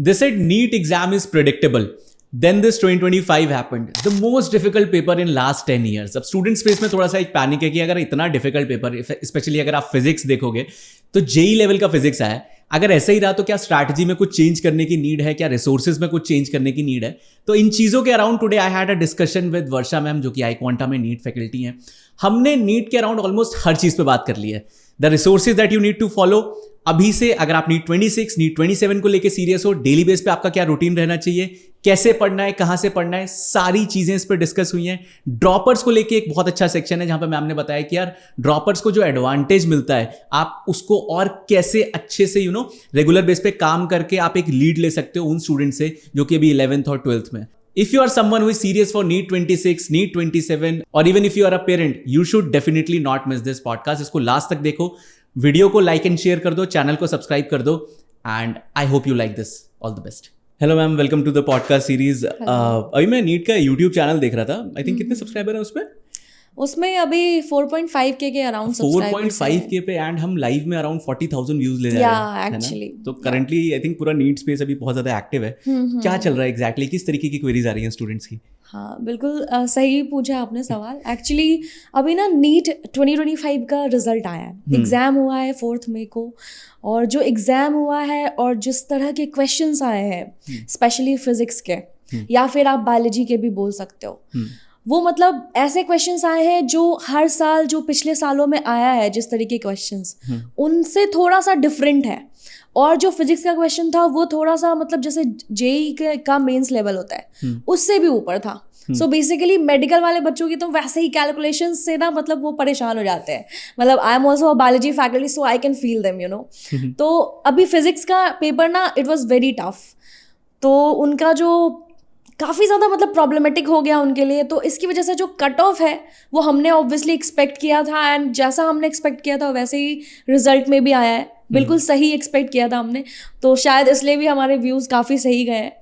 They said NEET exam is predictable. Then this 2025 happened. The most difficult paper in last 10 years. अब student space में थोड़ा सा एक panic है कि अगर इतना डिफिकल्ट पेपर, स्पेशली अगर आप फिजिक्स देखोगे तो जेई लेवल का फिजिक्स आया। अगर ऐसा ही रहा तो क्या स्ट्रैटेजी में कुछ चेंज करने की नीड है, क्या रिसोर्सेज में कुछ चेंज करने की नीड है? तो इन चीज़ों के around today I had a discussion with Varsha ma'am, जो कि आई क्वांटा में नीट फैकल्टी हैं। हमने नीट के अराउंड ऑलमोस्ट हर चीज़ पे बात कर ली है। The resources that you need to follow अभी से, अगर आप नीट 26, नीट 27 को लेके सीरियस हो, डेली बेस पे आपका क्या रूटीन रहना चाहिए, कैसे पढ़ना है, कहां से पढ़ना है, सारी चीजें इस पर डिस्कस हुई हैं। ड्रॉपर्स को लेके एक बहुत अच्छा सेक्शन है जहां पे मैम ने बताया कि यार ड्रॉपर्स को जो एडवांटेज मिलता है, आप उसको और कैसे अच्छे से रेगुलर बेस पे काम करके आप एक लीड ले सकते हो उन स्टूडेंट से जो कि अभी 11th और 12th में। If you are someone who is serious for NEET 26, NEET 27, or even if you are a parent, you should definitely not miss this podcast. इसको लास्ट तक देखो, वीडियो को लाइक एंड शेयर कर दो, channel को subscribe कर दो, and I hope you like this. All the best. Hello ma'am, welcome to the podcast series. अभी मैं नीट का यूट्यूब चैनल देख रहा था। आई थिंक कितने सब्सक्राइबर हैं उसमें अभी 4.5K के अराउंड सब्सक्राइबर्स 4.5K पे, एंड हम लाइव में अराउंड 40,000 व्यूज ले जा रहे हैं एक्चुअली। तो करंटली आई थिंक पूरा नीट स्पेस अभी बहुत ज्यादा एक्टिव है। क्या चल रहा है एग्जैक्टली, किस तरीके की क्वेरीज आ रही हैं स्टूडेंट्स की? हाँ बिल्कुल सही पूछा आपने सवाल। एक्चुअली अभी ना नीट 2025 का रिजल्ट आया है, एग्ज़ाम हुआ है 4 मई को, और जो एग्ज़ाम हुआ है और जिस तरह के क्वेश्चंस आए हैं स्पेशली फिजिक्स के, या फिर आप बायोलॉजी के भी बोल सकते हो, वो मतलब ऐसे क्वेश्चंस आए हैं जो हर साल, जो पिछले सालों में आया है जिस तरीके के क्वेश्चंस, उनसे थोड़ा सा डिफरेंट है। और जो फिजिक्स का क्वेश्चन था वो थोड़ा सा मतलब जैसे जेई का मेंस लेवल होता है उससे भी ऊपर था। सो बेसिकली मेडिकल वाले बच्चों की तो वैसे ही कैलकुलेशन से ना मतलब वो परेशान हो जाते हैं। मतलब आई am also a biology faculty, so I can feel them तो अभी फिजिक्स का पेपर ना इट वॉज वेरी टफ, तो उनका जो काफ़ी ज़्यादा मतलब प्रॉब्लमेटिक हो गया उनके लिए। तो इसकी वजह से जो कट ऑफ है वो हमने ऑब्वियसली एक्सपेक्ट किया था, एंड जैसा हमने एक्सपेक्ट किया था वैसे ही रिजल्ट में भी आया है। बिल्कुल सही एक्सपेक्ट किया था हमने, तो शायद इसलिए भी हमारे व्यूज़ काफ़ी सही गए हैं,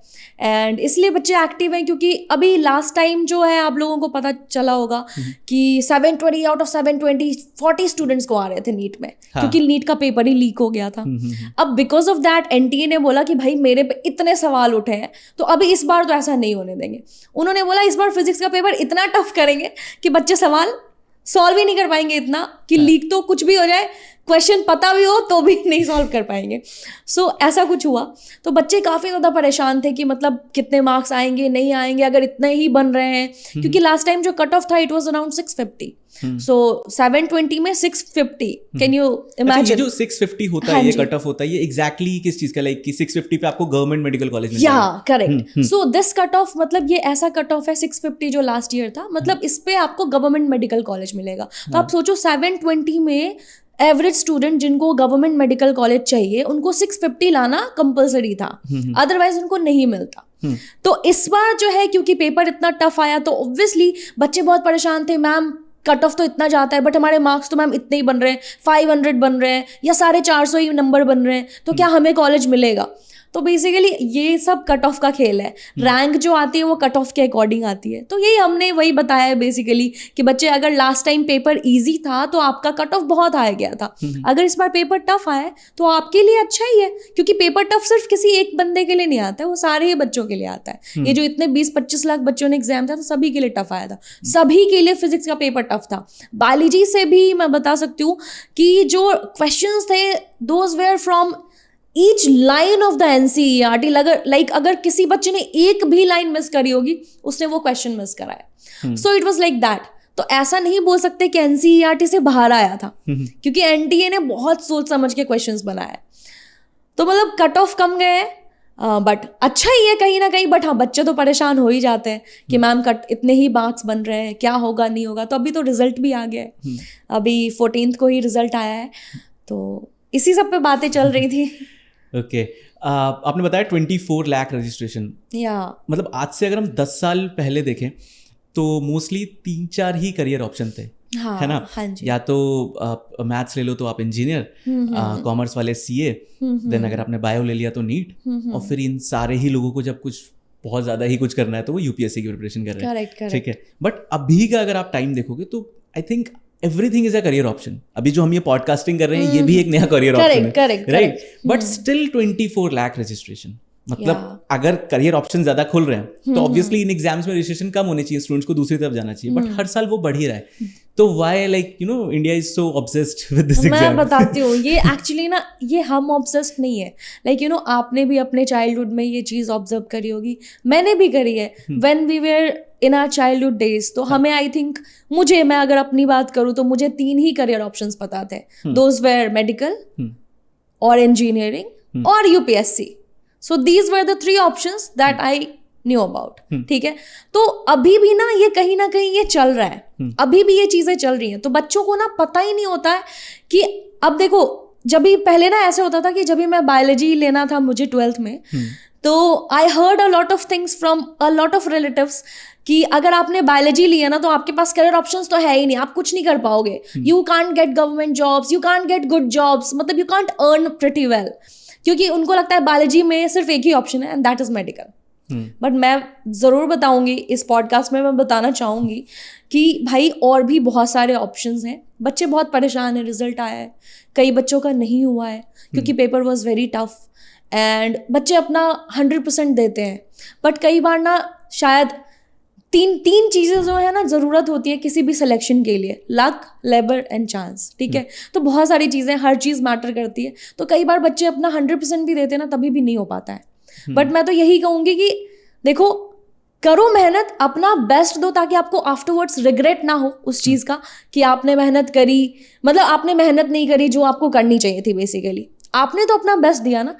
एंड इसलिए बच्चे एक्टिव हैं। क्योंकि अभी लास्ट टाइम जो है आप लोगों को पता चला होगा कि 720 आउट ऑफ 720 40 स्टूडेंट्स को आ रहे थे नीट में। हाँ। क्योंकि नीट का पेपर ही लीक हो गया था। अब बिकॉज ऑफ दैट एनटीए ने बोला कि भाई मेरे पे इतने सवाल उठे हैं, तो अभी इस बार तो ऐसा नहीं होने देंगे। उन्होंने बोला इस बार फिजिक्स का पेपर इतना टफ करेंगे कि बच्चे सवाल सॉल्व ही नहीं कर पाएंगे, इतना कि लीक तो कुछ भी हो जाए, क्वेश्चन पता भी हो तो भी नहीं सॉल्व कर पाएंगे। सो ऐसा कुछ हुआ, तो बच्चे काफ़ी ज़्यादा परेशान थे कि मतलब कितने मार्क्स आएंगे, नहीं आएंगे, अगर इतने ही बन रहे हैं। क्योंकि लास्ट टाइम जो कट ऑफ था इट वाज अराउंड 650, सो 720 में 650, कैन यू इमेजिन? जो 650 होता है, ये कट ऑफ होता है, ये एग्जैक्टली किस चीज़ का, लाइक कि 650 पे आपको गवर्नमेंट मेडिकल कॉलेज में? या correct. So this cut off मतलब ये ऐसा कट ऑफ है 650 जो लास्ट ईयर था, मतलब इस पे आपको गवर्नमेंट मेडिकल कॉलेज मिलेगा। तो आप सोचो 720 में एवरेज स्टूडेंट जिनको गवर्नमेंट मेडिकल कॉलेज चाहिए उनको 650 लाना कंपलसरी था, अदरवाइज उनको नहीं मिलता। तो इस बार जो है क्योंकि पेपर इतना टफ आया तो ऑब्वियसली बच्चे बहुत परेशान थे, मैम कट ऑफ तो इतना जाता है बट हमारे मार्क्स तो मैम इतने ही बन रहे हैं, 500 बन रहे हैं या 450 ही नंबर बन रहे हैं, तो क्या हमें कॉलेज मिलेगा? तो बेसिकली ये सब कट ऑफ का खेल है। रैंक जो आती है वो कट ऑफ के अकॉर्डिंग आती है। तो यही हमने वही बताया है बेसिकली कि बच्चे अगर लास्ट टाइम पेपर इजी था तो आपका कट ऑफ बहुत आ गया था, अगर इस बार पेपर टफ आया तो आपके लिए अच्छा ही है, क्योंकि पेपर टफ सिर्फ किसी एक बंदे के लिए नहीं आता है, वो सारे ही बच्चों के लिए आता है। ये जो इतने 20-25 लाख बच्चों ने एग्जाम था तो सभी के लिए टफ आया था, सभी के लिए फिजिक्स का पेपर टफ था। बायोलॉजी से भी मैं बता सकती हूँ कि जो क्वेश्चंस थे those were from each line of the NCERT. Like अगर किसी बच्चे ने एक भी लाइन मिस करी होगी उसने वो क्वेश्चन मिस कराया। So it was like that. तो ऐसा नहीं बोल सकते कि एनसीईआरटी से बाहर आया था, क्योंकि एनटीए ने बहुत सोच समझ के क्वेश्चंस बनाए। तो मतलब कट ऑफ कम गए हैं, बट अच्छा ही है कहीं ना कहीं। बट हाँ, बच्चे तो परेशान हो ही जाते हैं कि मैम कट इतने ही मार्क्स बन रहे हैं, क्या होगा नहीं होगा। तो अभी तो रिजल्ट भी आ गया है, अभी 14th को ही रिजल्ट आया है, तो इसी सब पे बातें चल रही थी। ओके आपने बताया 24 लाख रजिस्ट्रेशन, या मतलब आज से अगर हम 10 साल पहले देखें तो मोस्टली 3-4 ही करियर ऑप्शन थे। हाँ, है ना? हाँ जी। या तो मैथ्स ले लो तो आप इंजीनियर, कॉमर्स वाले सीए, देन अगर आपने बायो ले लिया तो नीट, और फिर इन सारे ही लोगों को जब कुछ बहुत ज़्यादा ही कुछ करना है तो वो यूपीएससी की प्रिपरेशन कर रहे हैं। ठीक है, बट अभी का अगर आप टाइम देखोगे तो I think everything is a career option. अभी जो हम ये पॉडकास्टिंग कर रहे हैं ये भी एक नया करियर ऑप्शन है, right? But still 24 lakh registration, मतलब अगर करियर ऑप्शन ज्यादा खुल रहे हैं तो ऑब्वियसली इन एग्जाम्स में रजिस्ट्रेशन कम होने चाहिए, स्टूडेंट्स को दूसरी तरफ जाना चाहिए, बट हर साल वो बढ़ ही रहा है. तो why like you no India is so obsessed with this exam? मैं बताती हूँ, ये एक्चुअली ना ये हम ऑब्सेस्ड नहीं है. लाइक यू नो आपने भी अपने चाइल्डहुड में ये चीज़ ऑब्जर्व करी होगी, मैंने भी करी है. When we were in our childhood days तो हमें आई थिंक मैं अगर अपनी बात करूँ तो मुझे 3 ही करियर ऑप्शंस पता थे. दोज वेयर मेडिकल और इंजीनियरिंग और UPSC. So these were the 3 options that I knew about. ठीक है, तो अभी भी ना कहीं ये चल रहा है. अभी भी ये चीजें चल रही हैं. तो बच्चों को ना पता ही नहीं होता है कि अब देखो, जब भी पहले ना ऐसे होता था कि जब भी मैं बायोलॉजी लेना था मुझे 12th में, तो I heard a lot of things from a lot of relatives कि अगर आपने बायोलॉजी लिया ना तो आपके पास करियर ऑप्शंस तो है ही नहीं, आप कुछ नहीं कर पाओगे. You can't get government jobs, you can't get good jobs, मतलब you can't earn pretty well, क्योंकि उनको लगता है बायोलॉजी में सिर्फ एक ही ऑप्शन है and that is medical. But मैं ज़रूर बताऊंगी इस पॉडकास्ट में, मैं बताना चाहूँगी कि भाई और भी बहुत सारे ऑप्शंस हैं. बच्चे बहुत परेशान हैं, रिजल्ट आया है, कई बच्चों का नहीं हुआ है क्योंकि paper was very tough and बच्चे अपना 100% देते हैं. बट कई बार ना शायद तीन चीज़ें जो है ना ज़रूरत होती है किसी भी सिलेक्शन के लिए, लक, लेबर एंड चांस. ठीक है, तो बहुत सारी चीज़ें, हर चीज़ मैटर करती है. तो कई बार बच्चे अपना 100% भी देते हैं ना, तभी भी नहीं हो पाता है. बट मैं तो यही कहूँगी कि देखो, करो मेहनत, अपना बेस्ट दो ताकि आपको आफ्टरवर्ड्स रिग्रेट ना हो उस चीज़ का कि आपने मेहनत करी, मतलब आपने मेहनत नहीं करी जो आपको करनी चाहिए थी. बेसिकली आपने तो अपना बेस्ट दिया ना.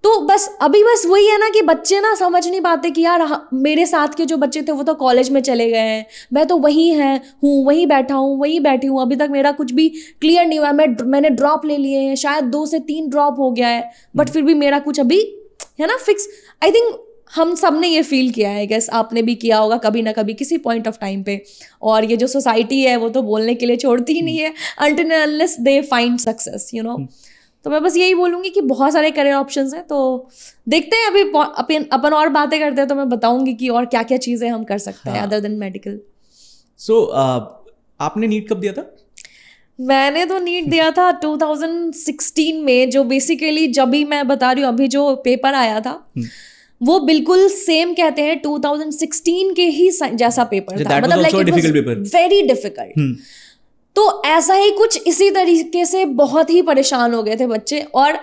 तो बस अभी बस वही है ना कि बच्चे ना समझ नहीं पाते कि यार मेरे साथ के जो बच्चे थे वो तो कॉलेज में चले गए हैं, मैं तो वहीं वहीं बैठा हूँ, वहीं बैठी हूँ, अभी तक मेरा कुछ भी क्लियर नहीं हुआ है. मैंने ड्रॉप ले लिए हैं, शायद 2 से 3 ड्रॉप हो गया है, बट फिर भी मेरा कुछ अभी है ना फिक्स. आई थिंक हम सब ने ये फील किया है, गैस आपने भी किया होगा कभी ना कभी किसी पॉइंट ऑफ टाइम पे. और ये जो सोसाइटी है वो तो बोलने के लिए छोड़ती ही नहीं है until and unless they find success, you know. तो मैं बस यही बोलूँगी कि बहुत सारे करियर ऑप्शंस हैं, तो देखते हैं. अभी अपन और बातें करते हैं तो मैं बताऊँगी कि और क्या क्या चीज़ें हम कर सकते हैं अदर देन मेडिकल. सो आपने नीट कब दिया था? मैंने तो नीट दिया था 2016 में, जो बेसिकली जब भी मैं बता रही हूँ अभी जो पेपर आया था वो बिल्कुल सेम कहते हैं 2016 के ही जैसा पेपर था. मतलब लाइक वेरी डिफिकल्ट. तो ऐसा ही कुछ इसी तरीके से बहुत ही परेशान हो गए थे बच्चे, और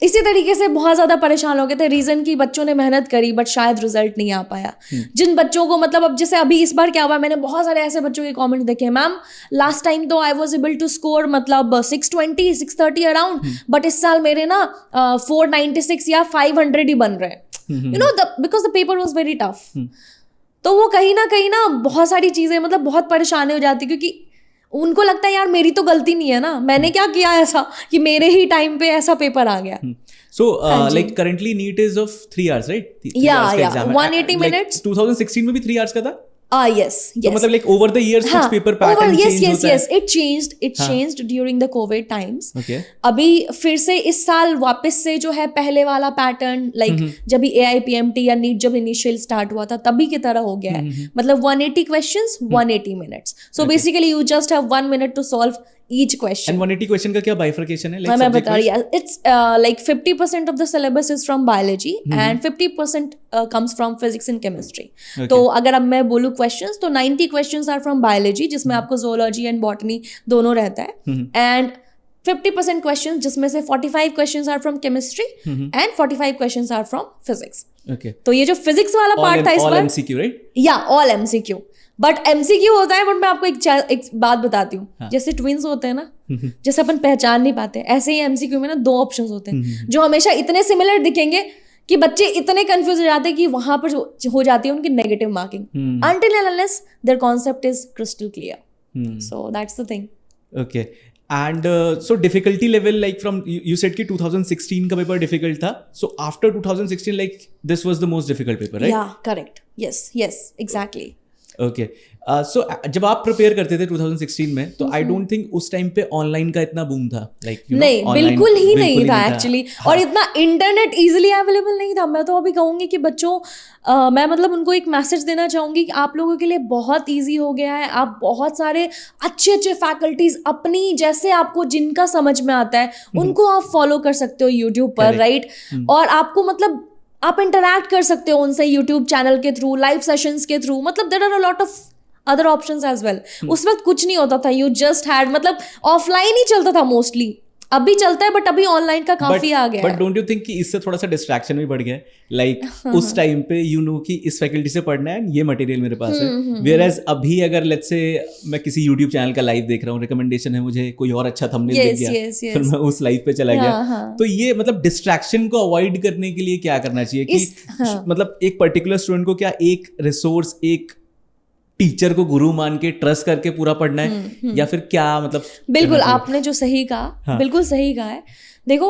इसी तरीके से बहुत ज़्यादा परेशान हो गए थे. रीज़न कि बच्चों ने मेहनत करी बट शायद रिजल्ट नहीं आ पाया. जिन बच्चों को मतलब अब जैसे अभी इस बार क्या हुआ, मैंने बहुत सारे ऐसे बच्चों के कमेंट देखे, मैम लास्ट टाइम तो I was able to score मतलब 620 630 अराउंड, बट इस साल मेरे ना 496 या 500 ही बन रहे हैं. You know, because the paper was very tough. तो वो कहीं ना बहुत सारी चीज़ें मतलब बहुत परेशानी हो जाती, क्योंकि उनको लगता है यार मेरी तो गलती नहीं है ना, मैंने क्या किया ऐसा कि मेरे ही टाइम पे ऐसा पेपर आ गया. So like currently NEET is of 3 hours, right? Yeah, 180 minutes. 2016 में भी 3 hours का था? Yes. तो मतलब like over the years कुछ पेपर पैटर्न चेंज होता है? Yes, it changed during the COVID times. Okay. अभी फिर से इस साल वापस से जो है पहले वाला पैटर्न, लाइक जब भी AIPMT या नीट जब इनिशियल स्टार्ट हुआ था तभी की तरह हो गया है. मतलब 180 questions, 180 minutes. So basically you just have 1 minute to solve each question. And 180 question का क्या bifurcation है? Like मैं बता रही हूँ, it's like 50% of the syllabus is from biology and 50% comes from physics and chemistry. तो अगर अब मैं बोलूँ questions तो 90 questions are from biology जिसमें आपको zoology and botany दोनों रहता है, and 50% questions जिसमें से 45 questions are from chemistry and 45 questions are from physics. Okay. तो ये जो physics वाला part था इस बार, all MCQ, right? Yeah, all MCQ. But MCQ होता है, बट मैं आपको एक बात बताती हूँ. हाँ. जैसे ट्विंस होते हैं ना, जैसे अपन पहचान नहीं पाते, ऐसे ही MCQ में ना 2 ऑप्शंस होते हैं जो हमेशा इतने सिमिलर दिखेंगे कि बच्चे इतने कंफ्यूज हो जाते हैं कि वहां पर हो जाती है उनकी negative marking, until and unless their concept is crystal clear. So that's the thing. Okay. And so difficulty level, like from you said कि 2016 का पेपर difficult था, so after 2016 like this was the most difficult paper, right? Yeah, correct. Yes, exactly. Okay. So जब आप prepare करते थे 2016 में, तो I don't think उस टाइम पे ऑनलाइन का इतना बूम था, लाइक नहीं, बिल्कुल ही नहीं था एक्चुअली. और इतना इंटरनेट इजीली अवेलेबल नहीं था. मैं तो अभी कहूँगी कि बच्चों, मैं मतलब उनको एक मैसेज देना चाहूँगी कि आप लोगों के लिए बहुत ईजी हो गया है. आप बहुत सारे अच्छे फैकल्टीज अपनी जैसे आपको जिनका समझ में आता है उनको आप फॉलो कर सकते हो यूट्यूब पर, राइट? और आपको मतलब आप इंटरैक्ट कर सकते हो उनसे यूट्यूब चैनल के थ्रू, लाइव सेशंस के थ्रू, मतलब there are a lot of other options as well. उस वक्त कुछ नहीं होता था, यू जस्ट हैड, मतलब ऑफलाइन ही चलता था मोस्टली, अभी चलता है बट अभी ऑनलाइन का काफी आ गया बट है। डोंट यू थिंक कि इससे थोड़ा सा डिस्ट्रैक्शन भी बढ़ गया है? लाइक उस टाइम पे यू नो कि इस फैकल्टी से पढ़ना है, ये मटेरियल मेरे पास है, वेयर एज अभी अगर लेट्स से मैं किसी यूट्यूब चैनल का लाइव देख रहा हूँ, रिकमेंडेशन है मुझे, कोई और अच्छा थंबनेल दिख गया, फिर मैं उस लाइव पे चला गया, तो ये मतलब डिस्ट्रैक्शन को अवॉइड करने के लिए क्या करना चाहिए कि मतलब एक पर्टिकुलर स्टूडेंट को क्या एक रिसोर्स, एक टीचर को गुरु मान के ट्रस्ट करके पूरा पढ़ना है, या फिर क्या मतलब? बिल्कुल आपने जो सही कहा, बिल्कुल सही कहा है। देखो,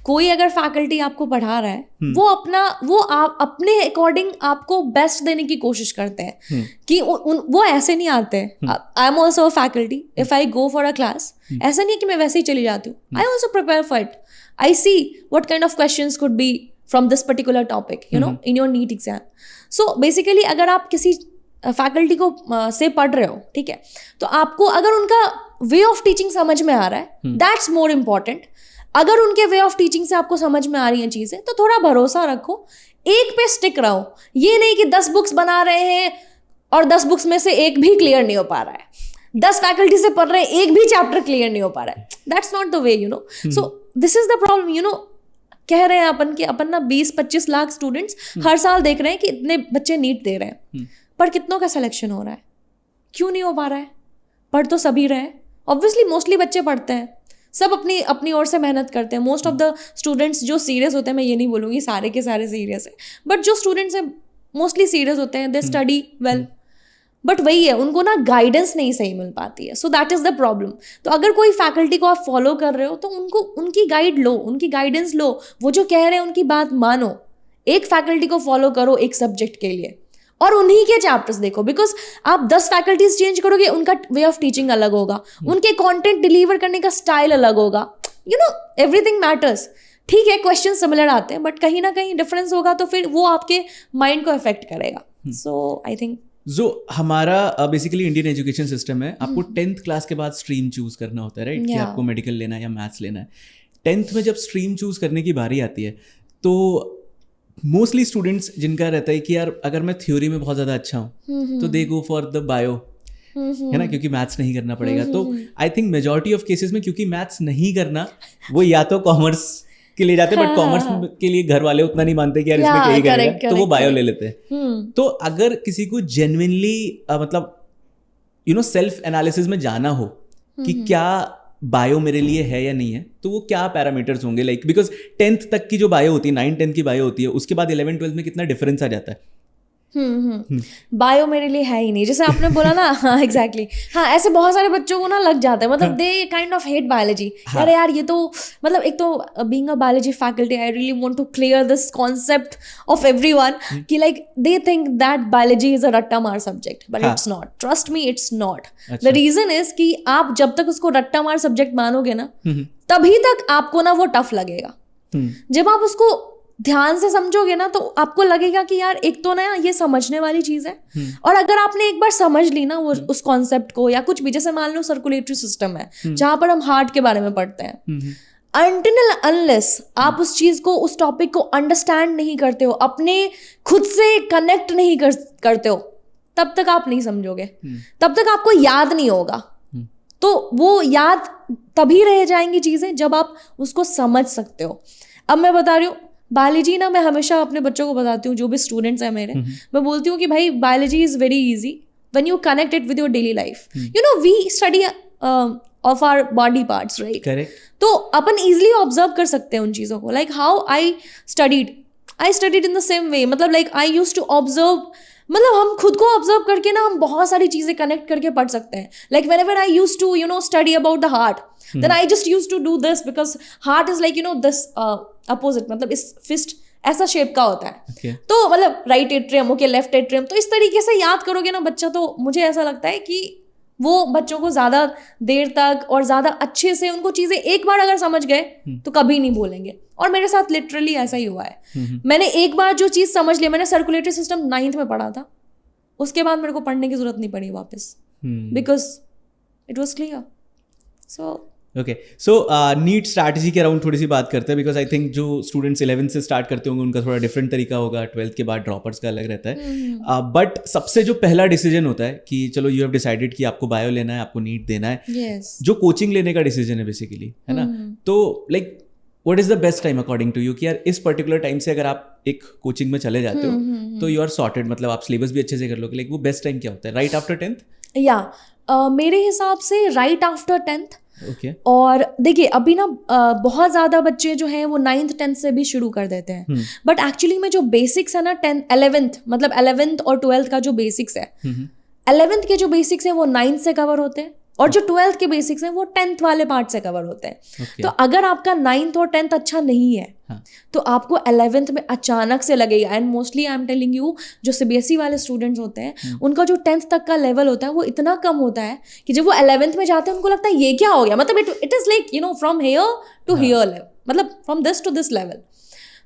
कोई अगर फैकल्टी आपको पढ़ा रहा है, वो आप अपने अकॉर्डिंग आपको बेस्ट देने की कोशिश करते हैं कि वो ऐसे नहीं आते। आई am also a faculty, if I go for a class, ऐसा नहीं है कि मैं वैसे ही चली जाती हूँ, I also prepare for it, I see what kind of questions could be from this particular topic, you know, in your NEET exam. So basically अगर आप किसी फैकल्टी को से पढ़ रहे हो, ठीक है, तो आपको अगर उनका वे ऑफ टीचिंग समझ में आ रहा है, दैट्स मोर इम्पॉर्टेंट। अगर उनके वे ऑफ टीचिंग से आपको समझ में आ रही हैं चीज़ें, तो थोड़ा भरोसा रखो, एक पे स्टिक रहो। ये नहीं कि 10 बुक्स बना रहे हैं और 10 बुक्स में से एक भी क्लियर नहीं हो पा रहा है, 10 फैकल्टी से पढ़ रहे हैं, एक भी चैप्टर क्लियर नहीं हो पा रहा है, that's not the way, you know. So this is the problem, you know. कह रहे हैं अपन कि अपन ना 20-25 लाख स्टूडेंट्स हर साल देख रहे हैं कि इतने बच्चे नीट दे रहे हैं, पर कितनों का सिलेक्शन हो रहा है? क्यों नहीं हो पा रहा है? पढ़ तो सभी रहे हैं, ऑब्वियसली मोस्टली बच्चे पढ़ते हैं, सब अपनी अपनी ओर से मेहनत करते हैं। मोस्ट ऑफ द स्टूडेंट्स जो सीरियस होते हैं, मैं ये नहीं बोलूँगी सारे के सारे सीरियस है, बट जो स्टूडेंट्स हैं मोस्टली सीरियस होते हैं, दे स्टडी वेल, बट वही है, उनको ना गाइडेंस नहीं सही मिल पाती है, so that is the problem. तो अगर कोई फैकल्टी को आप फॉलो कर रहे हो, तो उनको उनकी गाइड लो, उनकी गाइडेंस लो, वो जो कह रहे हैं उनकी बात मानो, एक फैकल्टी को फॉलो करो एक सब्जेक्ट के लिए, और उन्हीं के चैप्टर्स देखो, बिकॉज आप 10 फैकल्टीज चेंज करोगे, उनका वे ऑफ टीचिंग अलग होगा, उनके कंटेंट डिलीवर करने का स्टाइल अलग होगा, यू नो, एवरीथिंग मैटर्स। ठीक है, क्वेश्चन सिमिलर आते हैं, बट कहीं ना कहीं डिफरेंस होगा, तो फिर वो आपके माइंड को अफेक्ट करेगा। सो आई थिंक जो हमारा बेसिकली इंडियन एजुकेशन सिस्टम है, आपको 10th क्लास के बाद स्ट्रीम चूज करना होता है, राइट? कि आपको मेडिकल लेना है या मैथ्स लेना है। 10th में जब स्ट्रीम चूज करने की बारी आती है, तो मोस्टली स्टूडेंट्स जिनका रहता है कि यार अगर मैं थ्योरी में बहुत ज़्यादा अच्छा हूँ, तो दे गो फॉर द बायो, है ना, क्योंकि मैथ्स नहीं करना पड़ेगा। तो I think majority of cases में क्योंकि मैथ्स नहीं करना, वो या तो कॉमर्स के लिए जाते हैं, बट कॉमर्स के लिए घर वाले उतना नहीं मानते कि यार इसमें क्या ही करेगा, तो वो बायो ले लेते हैं। तो अगर किसी को जेन्युइनली मतलब यू नो सेल्फ एनालिसिस में जाना हो कि क्या बायो मेरे लिए है या नहीं है, तो वो क्या पैरामीटर्स होंगे? लाइक बिकॉज 10th तक की जो बायो होती है, 9-10 की बायो होती है, उसके बाद 11-12 में कितना डिफरेंस आ जाता है। बायो मेरे लिए है ही नहीं, जैसे आपने बोला ना। हाँ एग्जैक्टली, हाँ ऐसे बहुत सारे बच्चों को ना लग जाता है, मतलब they kind of hate biology. अरे यार ये तो मतलब, एक तो being a biology faculty, I really want to clear this concept of everyone कि like they think that biology is a रट्टा मार subject, but it's not, trust me it's not. The reason is कि आप जब तक उसको रट्टा मार सब्जेक्ट मानोगे ना, तभी तक आपको ना वो टफ लगेगा। जब आप उसको ध्यान से समझोगे ना, तो आपको लगेगा कि यार एक तो ना ये समझने वाली चीज है, और अगर आपने एक बार समझ ली ना वो उस कॉन्सेप्ट को, या कुछ भी, जैसे मान लो सर्कुलेटरी सिस्टम है जहां पर हम हार्ट के बारे में पढ़ते हैं, अनटिल अनलेस आप उस चीज को, उस टॉपिक को अंडरस्टैंड नहीं करते हो, अपने खुद से कनेक्ट नहीं करते हो, तब तक आप नहीं समझोगे, तब तक आपको याद नहीं होगा। तो वो याद तभी रह जाएंगी चीजें जब आप उसको समझ सकते हो। अब मैं बता रही हूँ बायोलॉजी ना, मैं हमेशा अपने बच्चों को बताती हूँ, जो भी स्टूडेंट्स हैं मेरे, मैं बोलती हूँ कि भाई biology is very easy when you connect it with your daily life. You know, we study of our body parts, right? तो अपन इजिली ऑब्जर्व कर सकते हैं उन चीज़ों को। Like how I studied in the same way, मतलब like I used to observe, मतलब हम खुद को ऑब्जर्व करके ना हम बहुत सारी चीजें कनेक्ट करके पढ़ सकते हैं। Like whenever I used to you know study about the heart, then I just used to do this, because heart is like you know this opposite, मतलब इस फिस्ट ऐसा शेप का होता है। तो मतलब right atrium, okay, left atrium, तो इस तरीके से याद करोगे ना बच्चा, तो मुझे ऐसा लगता है कि वो बच्चों को ज्यादा देर तक और ज्यादा अच्छे से उनको चीजें एक बार अगर समझ गए तो कभी नहीं भूलेंगे। और मेरे साथ लिटरली ऐसा ही हुआ है। मैंने एक बार जो चीज समझ ली, मैंने सर्कुलेटरी सिस्टम 9th में पढ़ा था, उसके बाद मेरे को पढ़ने की जरूरत नहीं पड़ी वापस, because it was clear. So okay so NEET strategy के अराउंड थोड़ी सी बात करते हैं, बिकॉज आई थिंक जो स्टूडेंट्स 11th से स्टार्ट करते होंगे उनका थोड़ा डिफरेंट तरीका होगा, 12th के बाद ड्रॉपर्स का अलग रहता है। बट सबसे जो पहला डिसीजन होता है कि चलो यू हैव डिसाइडेड कि आपको बायो लेना है, आपको नीट देना है, जो कोचिंग लेने का डिसीजन है बेसिकली, है ना? तो like what is the best time according to you कि यार इस पर्टिकुलर टाइम से अगर आप एक कोचिंग में चले जाते हो तो यू आर सॉर्टेड, मतलब आप सिलेबस भी अच्छे से कर लोगे, लाइक वो बेस्ट टाइम क्या होता है? Right after 10th? या मेरे हिसाब से राइट आफ्टर 10th। ओके और देखिए अभी ना बहुत ज़्यादा बच्चे जो हैं वो 9th 10th से भी शुरू कर देते हैं, बट एक्चुअली में जो बेसिक्स है ना 11th मतलब 11th और 12th का जो बेसिक्स है, 11th के जो बेसिक्स हैं वो 9th से कवर होते हैं और जो 12th के बेसिक्स हैं वो 10th वाले पार्ट से कवर होते हैं। तो अगर आपका 9th और 10th अच्छा नहीं है तो आपको 11th में अचानक से लगेगा। And mostly I am telling you, जो CBSE वाले स्टूडेंट्स होते हैं उनका जो 10th तक का लेवल होता है वो इतना कम होता है कि जब वो 11th में जाते हैं उनको लगता है ये क्या हो गया, मतलब it is like you know from here to here level, मतलब from this to this level.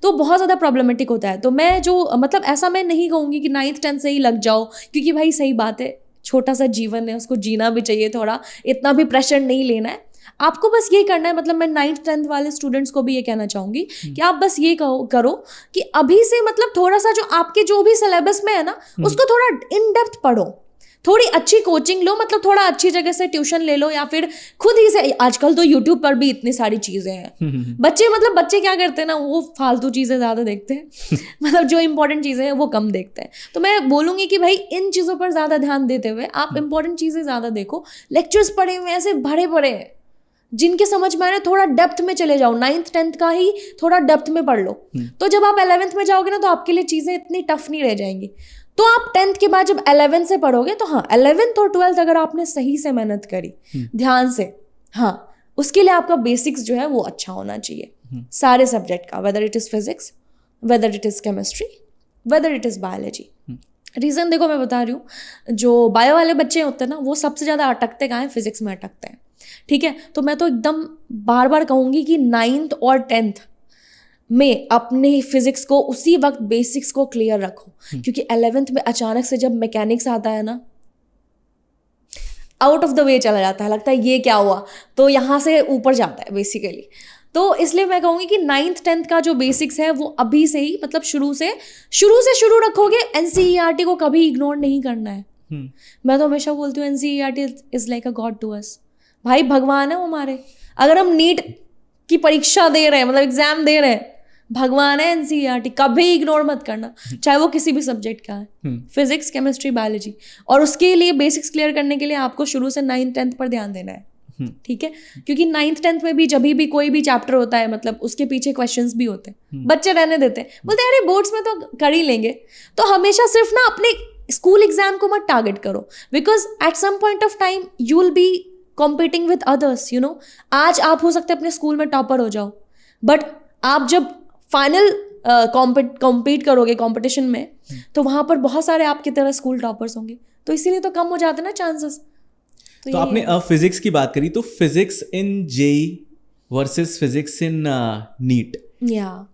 तो बहुत ज़्यादा प्रॉब्लमेटिक होता है। तो मैं जो मतलब ऐसा मैं नहीं कहूँगी कि 9th 10th से ही लग जाओ, क्योंकि भाई सही बात है, छोटा सा जीवन है, उसको जीना भी चाहिए, थोड़ा इतना भी प्रेशर नहीं लेना है आपको, बस ये करना है। मतलब मैं 9th 10th वाले स्टूडेंट्स को भी ये कहना चाहूँगी कि आप बस ये करो कि अभी से मतलब थोड़ा सा जो आपके जो भी सिलेबस में है ना उसको थोड़ा इन डेप्थ पढ़ो, थोड़ी अच्छी कोचिंग लो, मतलब थोड़ा अच्छी जगह से ट्यूशन ले लो या फिर खुद ही से। आजकल तो यूट्यूब पर भी इतनी सारी चीज़ें हैं। बच्चे क्या करते हैं ना, वो फालतू चीज़ें ज़्यादा देखते हैं मतलब जो इंपॉर्टेंट चीज़ें हैं वो कम देखते हैं। तो मैं बोलूँगी कि भाई इन चीज़ों पर ज़्यादा ध्यान देते हुए आप इंपॉर्टेंट चीज़ें ज़्यादा देखो। लेक्चर्स पढ़े हुए ऐसे भरे पड़े हैं, जिनके समझ में आए थोड़ा डेप्थ में चले जाओ, 9th 10th का ही थोड़ा डेप्थ में पढ़ लो। तो जब आप 11th में जाओगे ना तो आपके लिए चीज़ें इतनी टफ नहीं रह जाएंगी। तो आप 10th के बाद जब 11th से पढ़ोगे तो हाँ 11th और 12th अगर आपने सही से मेहनत करी ध्यान से, हाँ उसके लिए आपका बेसिक्स जो है वो अच्छा होना चाहिए सारे सब्जेक्ट का, whether it is physics, whether it is chemistry, whether it is biology. Reason देखो मैं बता रही हूँ, जो बायो वाले बच्चे होते हैं ना वो सबसे ज़्यादा अटकते कहाँ हैं? फिजिक्स में अटकते हैं, ठीक है? तो मैं तो एकदम बार बार कहूँगी कि 9th और 10th में अपने फिजिक्स को उसी वक्त बेसिक्स को क्लियर रखो, क्योंकि 11th में अचानक से जब मैकेनिक्स आता है ना, आउट ऑफ द वे चला जाता है, लगता है ये क्या हुआ, तो यहाँ से ऊपर जाता है बेसिकली। तो इसलिए मैं कहूँगी कि 9th 10th का जो बेसिक्स है वो अभी से ही, मतलब शुरू से रखोगे। NCERT को कभी इग्नोर नहीं करना है। मैं तो हमेशा बोलती हूँ NCERT is like a god to us. भाई भगवान है वो हमारे। अगर हम नीट की परीक्षा दे रहे हैं, मतलब एग्जाम दे रहे हैं, भगवान है NCERT, कभी इग्नोर मत करना, चाहे वो किसी भी सब्जेक्ट का है, फिजिक्स केमिस्ट्री बायोलॉजी। और उसके लिए बेसिक्स क्लियर करने के लिए आपको शुरू से 9th 10th पर ध्यान देना है, ठीक है? क्योंकि 9th 10th में भी जब भी कोई भी चैप्टर होता है, मतलब उसके पीछे क्वेश्चंस भी होते हैं, बच्चे रहने देते हैं, बोलते हैं अरे बोर्ड्स में तो कर ही लेंगे। तो हमेशा सिर्फ ना अपने स्कूल एग्जाम को मत टारगेट करो, because at some point of time you will be competing with others, you know. आज आप हो सकते हैं अपने स्कूल में टॉपर हो जाओ, बट आप जब फाइनल कॉम्पीट करोगे कंपटीशन में तो वहाँ पर बहुत सारे आपकी तरह स्कूल टॉपर्स होंगे, तो इसीलिए तो कम हो जाते हैं ना चांसेस। तो आपने फिजिक्स की बात करी, तो physics in JEE versus physics in NEET,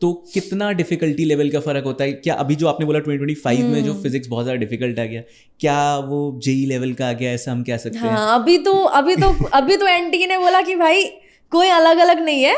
तो कितना डिफिकल्टी लेवल का फर्क होता है? क्या अभी जो आपने बोला 2025 में जो फिजिक्स बहुत ज़्यादा डिफिकल्ट आ गया, क्या वो जेई लेवल का आ गया, ऐसा हम कह सकते हैं? हाँ, अभी तो एनटी ने बोला कि भाई कोई अलग अलग नहीं है,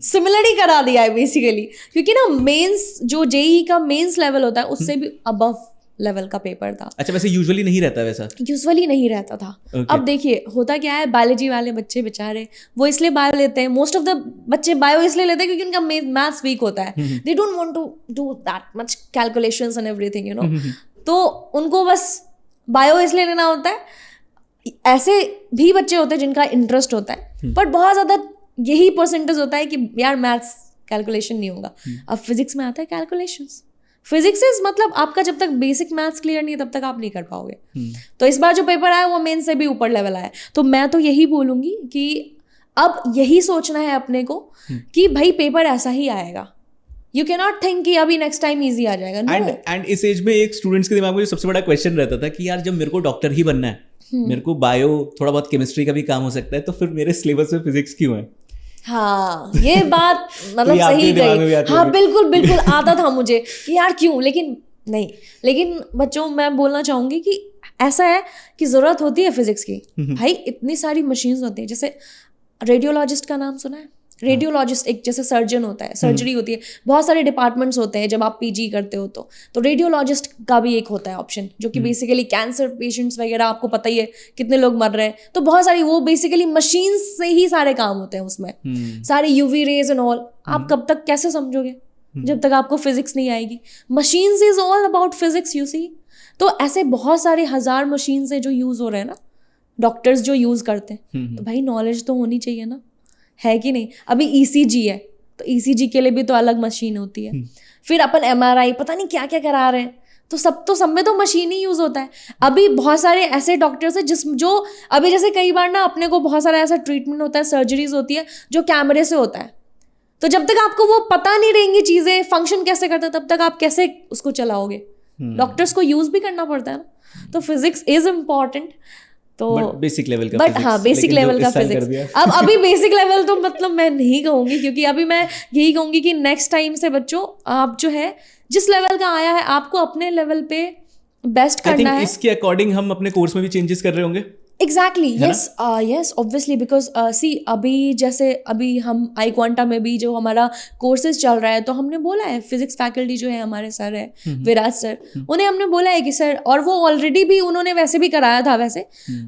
सिमिलर ही करा दिया है बेसिकली, क्योंकि ना मेंस जो जेई का मेंस लेवल होता है उससे भी अबव लेवल का पेपर था। अच्छा, वैसे यूजुअली नहीं रहता? वैसा यूजुअली नहीं रहता था। Okay. अब देखिए होता क्या है, बायोलॉजी वाले बच्चे बेचारे वो इसलिए बायो लेते हैं, मोस्ट ऑफ द बच्चे बायो इसलिए लेते हैं क्योंकि उनका मैथ्स वीक होता है, they don't want to do that much calculations and everything, you know. तो उनको बस बायो इसलिए लेना होता है। ऐसे भी बच्चे होते हैं जिनका इंटरेस्ट होता है, बट बहुत ज़्यादा यही परसेंटेज होता है कि यार मैथ्स कैलकुलेशन नहीं होगा। अब फिजिक्स में आता है कैलकुलेशंस। फिजिक्स इज मतलब आपका जब तक बेसिक मैथ्स क्लियर नहीं है तब तक आप नहीं कर पाओगे। तो इस बार जो पेपर आया वो मेन से भी ऊपर लेवल आया। तो मैं तो यही बोलूँगी कि अब यही सोचना है अपने को कि भाई पेपर ऐसा ही आएगा। यू कैन नॉट थिंक कि अभी नेक्स्ट टाइम ईजी आ जाएगा। एंड इस एज में एक स्टूडेंट्स के दिमाग में सबसे बड़ा क्वेश्चन रहता था कि यार जब मेरे को डॉक्टर ही बनना है, मेरे को बायो थोड़ा बहुत केमिस्ट्री का भी काम हो सकता है, तो फिर मेरे सिलेबस में फिजिक्स क्यों है? हाँ, ये बात मतलब सही गई। हाँ बिल्कुल बिल्कुल आता था मुझे कि यार क्यों, लेकिन नहीं। लेकिन बच्चों मैं बोलना चाहूँगी कि ऐसा है कि ज़रूरत होती है फिजिक्स की। भाई इतनी सारी मशीन्स होती हैं, जैसे रेडियोलॉजिस्ट का नाम सुना है? रेडियोलॉजिस्ट एक जैसे सर्जन होता है, सर्जरी होती है, बहुत सारे डिपार्टमेंट्स होते हैं जब आप पीजी करते हो तो रेडियोलॉजिस्ट का भी एक होता है ऑप्शन, जो कि बेसिकली कैंसर पेशेंट्स वगैरह, आपको पता ही है कितने लोग मर रहे हैं, तो बहुत सारी वो बेसिकली मशीन से ही सारे काम होते हैं उसमें, सारे यूवी रेज एंड ऑल। आप कब तक कैसे समझोगे जब तक आपको फिजिक्स नहीं आएगी? Machines is all about physics, you see. तो ऐसे बहुत सारे 1000 मशीन से जो यूज हो रहे हैं ना, डॉक्टर्स जो यूज करते हैं, तो भाई नॉलेज तो होनी चाहिए ना, है कि नहीं? अभी ईसीजी है तो ईसीजी के लिए भी तो अलग मशीन होती है, फिर अपन एमआरआई पता नहीं क्या क्या करा रहे हैं, तो सब में तो मशीन ही यूज होता है। अभी बहुत सारे ऐसे डॉक्टर्स हैं जो अभी जैसे कई बार ना अपने को बहुत सारा ऐसा ट्रीटमेंट होता है, सर्जरीज होती है जो कैमरे से होता है, तो जब तक आपको वो पता नहीं रहेंगी चीजें फंक्शन कैसे करता है, तब तक आप कैसे उसको चलाओगे? डॉक्टर्स को यूज भी करना पड़ता है ना, तो फिजिक्स इज इम्पॉर्टेंट। तो बेसिक लेवल का बट हाँ, बेसिक लेवल का फिजिक्स। अब अभी बेसिक लेवल तो मतलब मैं नहीं कहूंगी, क्योंकि अभी मैं यही कहूंगी कि नेक्स्ट टाइम से बच्चों, आप जो है जिस लेवल का आया है आपको अपने लेवल पे बेस्ट करना है। इसके अकॉर्डिंग हम अपने कोर्स में भी चेंजेस कर रहे होंगे। एग्जैक्टली, यस ऑब्वियसली, बिकॉज सी अभी हम आई क्वांटा में भी जो हमारा कोर्सेज चल रहा है, तो हमने बोला है, फिजिक्स फैकल्टी जो है हमारे सर है विराज सर, उन्हें हमने बोला है कि सर, और वो ऑलरेडी भी उन्होंने वैसे भी कराया था,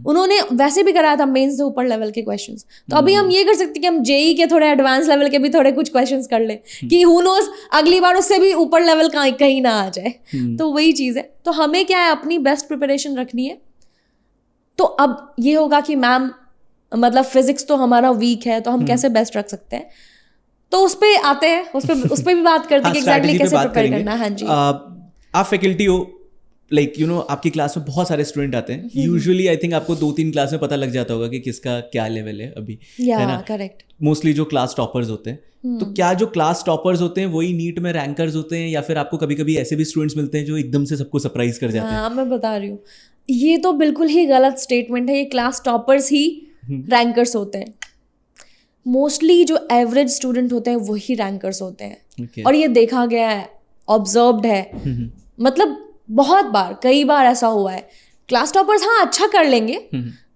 उन्होंने वैसे भी कराया था मेंस से ऊपर लेवल के क्वेश्चंस, तो अभी हम ये कर सकते हैं कि हम जेई के थोड़े एडवांस लेवल के भी थोड़े कुछ क्वेश्चंस कर ले, कि हु नोज अगली बार उससे भी ऊपर लेवल कहीं ना आ जाए। तो वही चीज़ है, तो हमें क्या है, अपनी बेस्ट प्रिपरेशन रखनी है। तो अब ये होगा कि मैम मतलब फिजिक्स तो हमारा वीक है, तो हम कैसे बेस्ट रख सकते हैं, तो उस पे आते हैं, उस पे भी बात करते हैं कि एग्जैक्टली कैसे प्रिपेयर करना है। हाँ जी, आप फैकल्टी हो, लाइक यू नो आपकी क्लास में बहुत सारे स्टूडेंट आते हैं, यूजुअली आई थिंक आपको 2-3 क्लास में पता लग जाता होगा कि किसका क्या लेवल है अभी, है ना? करेक्ट। मोस्टली जो क्लास टॉपर्स होते हैं, तो क्या जो क्लास टॉपर्स होते हैं वही नीट में रैंकर्स होते हैं, या फिर आपको कभी कभी ऐसे भी स्टूडेंट्स मिलते हैं जो एकदम से सबको सरप्राइज कर जाते हैं? हाँ, मैं बता रही हूँ, ये तो बिल्कुल ही गलत स्टेटमेंट है। ये क्लास टॉपर्स ही रैंकर्स होते हैं। मोस्टली जो एवरेज स्टूडेंट होते हैं वही रैंकर्स होते हैं, और ये देखा गया है, ऑब्जर्व्ड है, मतलब बहुत बार, कई बार ऐसा हुआ है। क्लास टॉपर्स हाँ अच्छा कर लेंगे,